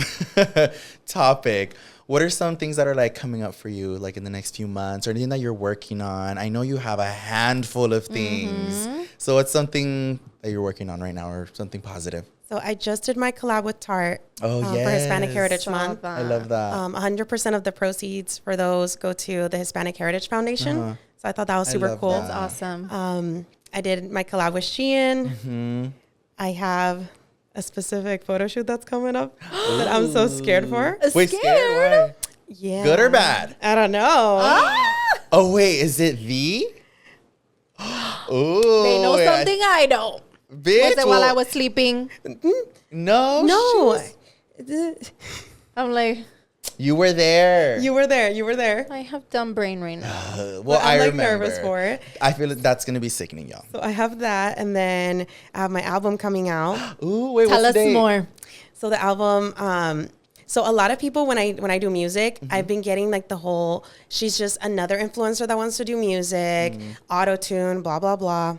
topic, what are some things that are like coming up for you, like in the next few months, or anything that you're working on? I know you have a handful of things. So what's something that you're working on right now, or something positive? So I just did my collab with Tarte Oh, for Hispanic yes. Heritage Month. I love that. 100% of the proceeds for those go to the Hispanic Heritage Foundation. So I thought that was super love cool. that. That's awesome. I did my collab with Shein. I have a specific photo shoot that's coming up that I'm so scared for. Wait, scared? Why? Yeah. Good or bad? I don't know. Oh, wait, is it the? Oh, They know something I don't. Bitch, Was it while I was sleeping? No. I'm like, You were there. You were there. You were there. I have dumb brain right now. Well, But I'm I like remember. nervous for it. I feel like that's gonna be sickening, y'all. So I have that, and then I have my album coming out. Ooh, wait, Tell what's us the date? more. So the album, so a lot of people when I do music, I've been getting like the whole she's just another influencer that wants to do music, auto tune, blah blah blah.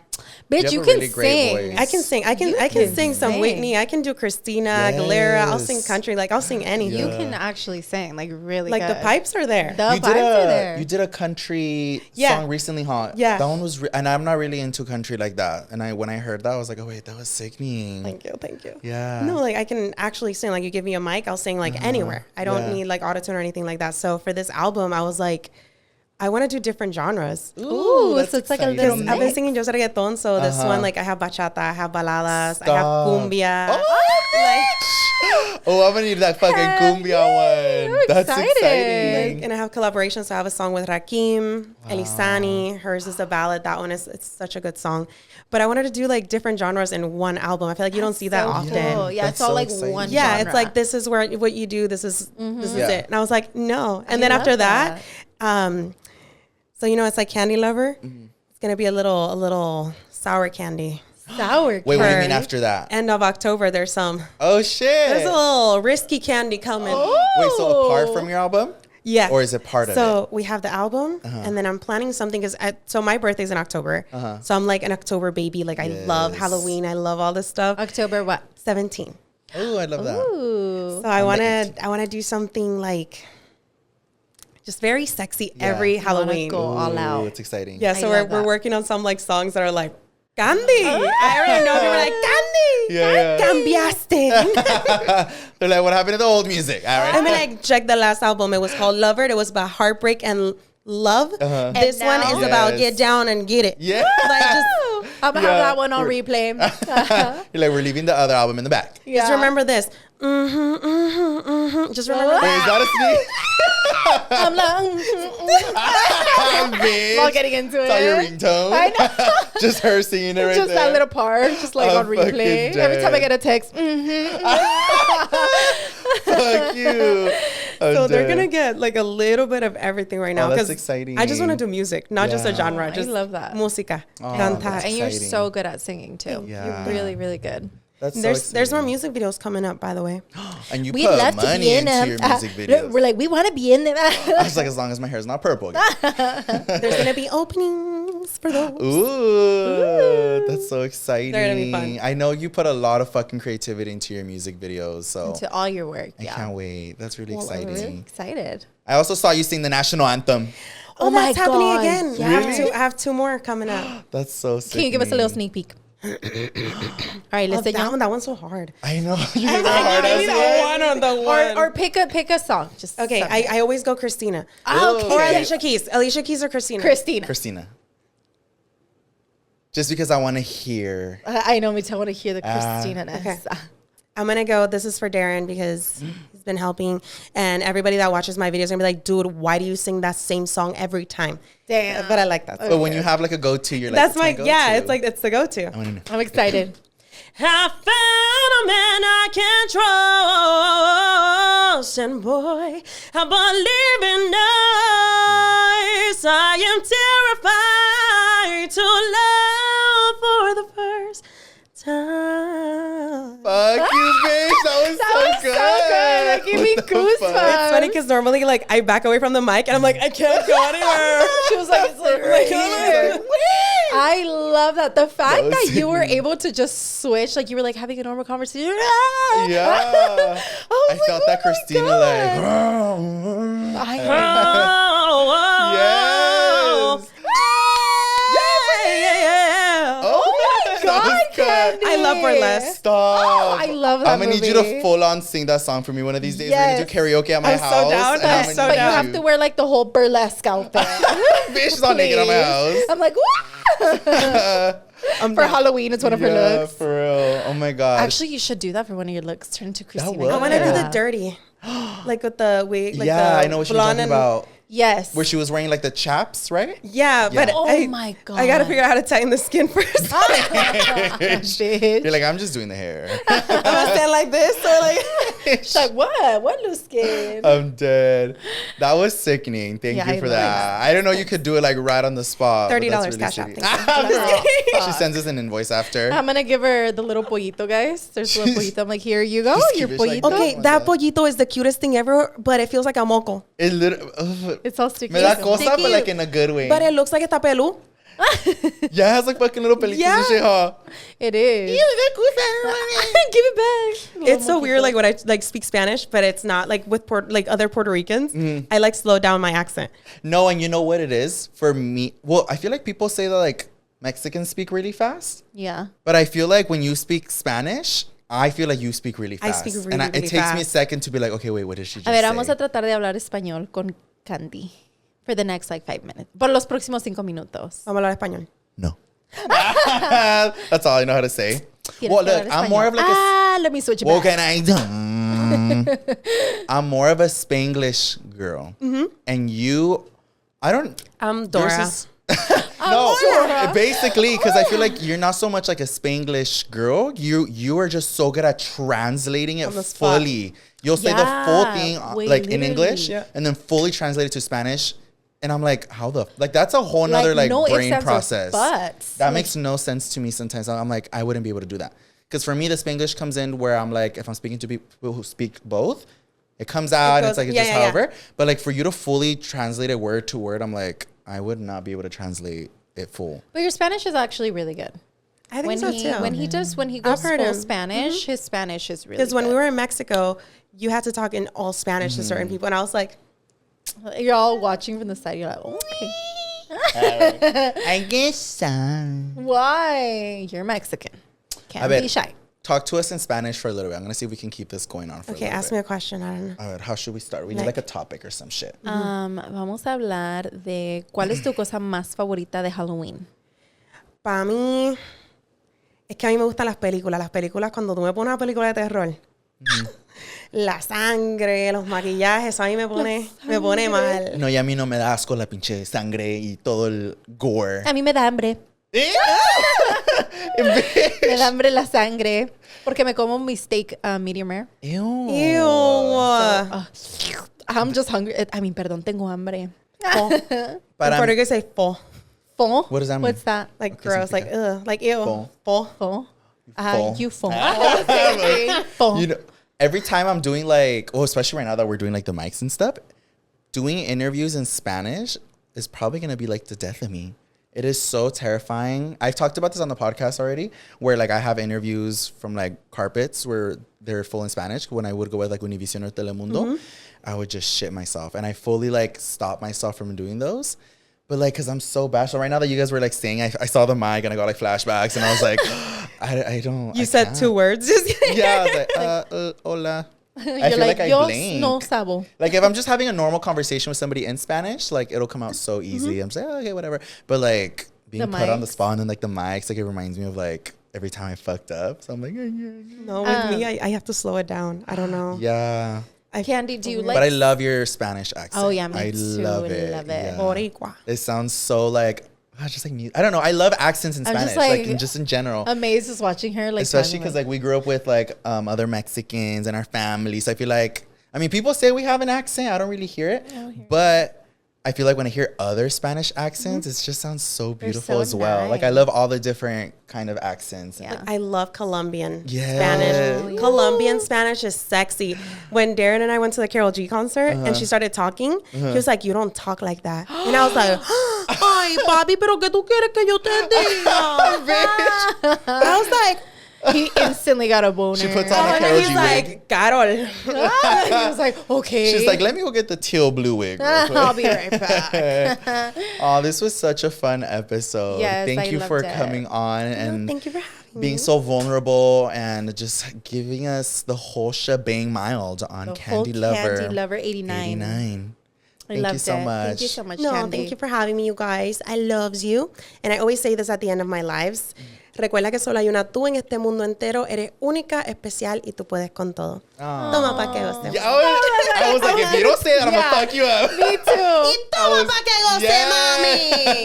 Bitch, You you have a can really great sing. voice. I can sing. I can sing some sing. Whitney. I can do Christina Aguilera. I'll sing Yes. country. Like I'll sing anything. You can actually sing, like really Like good. the pipes are there. The You vibes did are there. a you did a country Yeah. song recently, huh? Yeah. That one was, and I'm not really into country like that. And when I heard that, I was like, oh wait, that was sickening. Thank you. Yeah. No, like I can actually sing. Like you give me a mic, I'll sing like anywhere. I don't Yeah. need like autotune or anything like that. So for this album, I was like, I want to do different genres. Ooh, that's so it's like a exciting. little I've been mix. singing yo reggaeton, so this one like I have bachata, I have baladas, I have Stop. cumbia. Oh, bitch. Oh, I'm gonna need that fucking cumbia one. I'm That's excited. exciting. And I have collaborations. So I have a song with Rakim, Elisani. Hers is a ballad. That one is it's such a good song. But I wanted to do like different genres in one album. I feel like you don't see that so often. cool. Yeah, That's it's all so like exciting. one Yeah, genre. it's like this is where what you do. This is Yeah. it. And I was like, no. And then love after that, so you know, it's like Candy Lover. It's gonna be a little sour candy. sour. Wait, what do you Her- mean after that? End of October, there's some. Oh shit. There's a little risky candy coming. Wait, so apart from your album? Yeah. Or is it part of So we have the album, and then I'm planning something because so my birthday's in October, so I'm like an October baby. Like I love Yes. Halloween, I love all this stuff. October what? 17. it? Oh, I love that. Ooh. So I wanna do something like just very sexy every You wanna Halloween. go all Ooh, out. it's exciting. Yeah, so I we're love that. working on some like songs that are like Candy. I already know people are like Candy. Yeah. Cambiaste. They're like, what happened to the old music? All right. I mean, like check the last album. It was called Lover. It was about heartbreak and love. This And one now- is about Yes. get down and get it. Yeah. Like just I'm gonna Yeah. have that one on replay. You're like, we're leaving the other album in the back. Just remember this. Just remember Wait, that. is that a sneak? I'm like, Bitch. all getting into It's all your it. ringtone. I know. Just her singing it right Just there. that little part, just like I'm on replay. fucking Every time I dead. get a text, Fuck you. I'm So they're dead. gonna get like a little bit of everything right now. Oh, that's 'cause exciting. I just want to do music, not just a Yeah. genre. I Just love that. Música. Oh, Cantar. that's and you're exciting. so good at singing too. Yeah. You're really, really good. That's so There's more exciting. music videos coming up, by the way. And you We'd put love to money be in into them. your music videos. We're like, we want to be in them. I was like, as long as my hair's not purple. Again. There's gonna be openings for those. Ooh, that's so exciting. They're gonna be fun. I know you put a lot of fucking creativity into your music videos, so To all your work. I Yeah. can't wait. That's really Well, I'm exciting. really excited. I also saw you sing the national anthem. Oh, my that's happening God, again. yes. I have two more coming up. That's so sick. Can you give us a little sneak peek? All right, Oh, listen, that one's so hard. I know. You did the hardest one. or or pick a song. Just okay, something. I always go Christina. Okay. Or Alicia Keys. Alicia Keys or Christina? Christina. Christina. Just because I want to hear. I know me too. I want to hear the Christina-ness. okay. I'm gonna go. This is for Darren because he's been helping, and everybody that watches my videos is gonna be like, "Dude, why do you sing that same song every time?" Damn. But I like that. But when you have like a go-to, you're like, That's my go-to. yeah. It's like it's the go-to. I want to know. I'm excited. I found a man I can trust, and boy, I believe in us. I am terrified to love for the first time. Fuck you, bitch. That was so good. That gave me What the goosebumps. fuck? It's funny because normally, like, I back away from the mic and I'm like, I can't go anywhere. She was like, it's like right here. I love that. The fact was that you were sickening. able to just switch, like you were like having a normal conversation. Yeah. I I felt that Christina like. Yes. Oh my God, Candy. I love burlesque. Stop. Oh, I love that I'm gonna need you movie. to full on sing that song for me one of these days. We're Yes. gonna do karaoke at my I'm so house. down. and I'm gonna so need But you down. have to wear like the whole burlesque outfit. Bitch is all naked at my house. I'm like, for Halloween, it's one of her Yeah, looks. for real. Oh my god. Actually, you should do that for one of your looks. Turn into Christina. would. I want to do Yeah. the dirty, like with the wig. Like yeah, the I know what you're blonde talking and- about. Yes. Where she was wearing like the chaps, right? Yeah, but Oh I, my God. I gotta figure out how to tighten the skin first. Bitch. You're like, I'm just doing the hair. I'm gonna stand like this or like. She's like, what? What loose skin? I'm dead. That was sickening. Thank Yeah, you I for know. that. I didn't know you could do it like right on the spot. but $30 that's really cash app. sickening. Thank you. She sends us an invoice after. I'm gonna give her the little pollito, guys. There's a little pollito. I'm like, here you go, Just your keep it like pollito. that. Okay, my that God. pollito is the cutest thing ever, but it feels like a moco. It literally. It's all sticky. Me da It's cosa, sticky, but like in a good way. But it looks like está pelú. Yeah, it has like fucking little pelitos Yeah. and shit, huh? It is. Give it back. It's so weird, like when I like speak Spanish, but it's not like with like other Puerto Ricans. I like slow down my accent. No, and you know what it is for me? Well, I feel like people say that like Mexicans speak really fast, Yeah. but I feel like when you speak Spanish, I feel like you speak really I fast. speak really, and really it takes me a fast. second to be like, okay, wait, what did she just A ver, say? vamos a tratar de hablar español con Candy for the next like 5 minutes. Por los próximos 5 minutos. Vamos a hablar español. No. That's all I know how to say. Tienes Well, que look, hablar I'm more español. of like let me switch what back. can I do? I'm more of a Spanglish girl. And you, I don't. I'm there's Dora. this- no, Dora. basically, because I feel like you're not so much like a Spanglish girl. You are just so good at translating it On the spot. fully. You'll say the full Yeah, thing wait, like in literally. English, Yeah. and then fully translate it to Spanish. And I'm like, how the like that's a whole nother like no ifs, brain ands, or process. buts. That Like- makes no sense to me sometimes. I'm like, I wouldn't be able to do that. Because for me, the Spanglish comes in where I'm like, if I'm speaking to people who speak both, it comes out and it's goes- like, it's yeah, just yeah, yeah. however. But like for you to fully translate it word to word, I'm like, I would not be able to translate it full. But your Spanish is actually really good. I think When so he too. when he goes heard full him. Spanish, his Spanish is really Because when good. we were in Mexico, you had to talk in all Spanish to certain people, and I was like, You're all watching from the side. You're like, okay. I guess so. Why? You're Mexican. Can't A ver, be shy. talk to us in Spanish for a little bit. I'm going to see if we can keep this going on for a okay, little ask bit. me a question. I don't know. All right, how should we start? We need Like- like a topic or some shit. Vamos a hablar de cuál es tu cosa más favorita de Halloween. Para mí, es que a mí me gustan las películas. Las películas, cuando tú me pones una película de terror, la sangre, los maquillajes, eso a mí me pone mal. No, y a mí no me da asco la pinche sangre y todo el gore. A mí me da hambre. Me da hambre la sangre. Porque me como mi steak medium rare. Ew. Ew. I'm just hungry. I mean, perdón, tengo hambre. Fo. But In Puerto Rico, say fo. Pho? What does that mean? What's that? Like Okay, gross, like significa. ugh, like ew. Fo. Fo. Pho? Pho. You pho. Pho. You know, every time I'm doing like, oh, especially right now that we're doing like the mics and stuff, doing interviews in Spanish is probably going to be like the death of me. It is so terrifying. I've talked about this on the podcast already, where like I have interviews from like carpets where they're full in Spanish. When I would go with like Univision or Telemundo, I would just shit myself. And I fully like stop myself from doing those. But like, cause I'm so bashful. Right now that you guys were like saying, I saw the mic and I got like flashbacks and I was like, I don't. You I said can't. 2 words. Just kidding. Yeah, I was like, hola. I You're feel like, like I yo blink. no sabo. Like if I'm just having a normal conversation with somebody in Spanish, like it'll come out so easy. I'm just like, oh, okay, whatever. But like being The put on the mics. spot and like the mics, like it reminds me of like every time I fucked up. So I'm like, No, with me, I have to slow it down. I don't know. yeah. Candy, do you like? But I love your Spanish accent. Oh, yeah, me I too. love it. Love it. Yeah. Boricua. It sounds so like just like me. I don't know. I love accents in I'm Spanish, just, like like, just in general. amazed just watching her, like Especially because like we grew up with like other Mexicans in our family, so I feel like people say we have an accent. I don't really hear it, but I feel like when I hear other Spanish accents, it just sounds so beautiful so as well. Like I nice. love all the different kind of accents. Yeah. I love Colombian Yes. Spanish. Colombian Spanish is sexy. When Darren and I went to the Carol G concert and she started talking, he was like, "You don't talk like that." And I was like, "Ay, papi, pero que tú quieres que yo te diga?" I was like, He instantly got a boner. She puts on a and Carol he's G like, wig. Carol. He was like, okay. She's like, let me go get the teal blue wig. real quick." I'll be right back. Oh, this was such a fun episode. Yes, Thank I you loved for it. coming on and Thank you for having being me. so vulnerable and just giving us the whole shebang mild on The whole Candylover Candylover 89. 89. I Thank loved you so it. much. Thank you so much, No, Candy. thank you for having me, you guys. I loves you. And I always say this at the end of my lives. Recuerda que solo hay una tú en este mundo entero. Eres única, especial y tú puedes con todo. Toma pa' que gocemos. Yeah, I was like, if you don't say that, I'm Yeah. gonna fuck you up. Me too. Y toma pa' que goce, Yes. mami.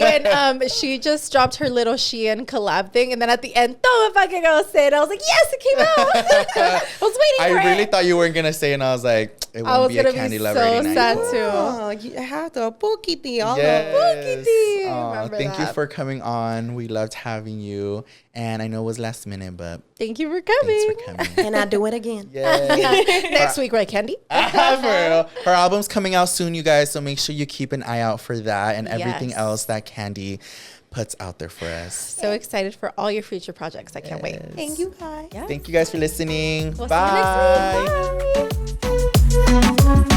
When she just dropped her little Shein collab thing, and then at the end, toma pa' que goce, and I was like, yes, it came out. I was waiting I for really it. thought you weren't gonna say it, and I was like, it I won't was be a gonna Candy be Lover so 89. sad too. Oh, you have to. Pukiti. All Yes. Pukiti. Aw, Remember thank you that. for coming on. We loved having you. And I know it was last minute, but Thank you for coming. thanks for coming. And I do it again. Yay. Next week, right, Candy? For real. Her album's coming out soon, you guys. So make sure you keep an eye out for that and everything Yes. else that Candy puts out there for us. So excited for all your future projects. I can't wait. Thank you, guys. Yeah. Thank you guys for listening. We'll Bye. see you next week. Bye.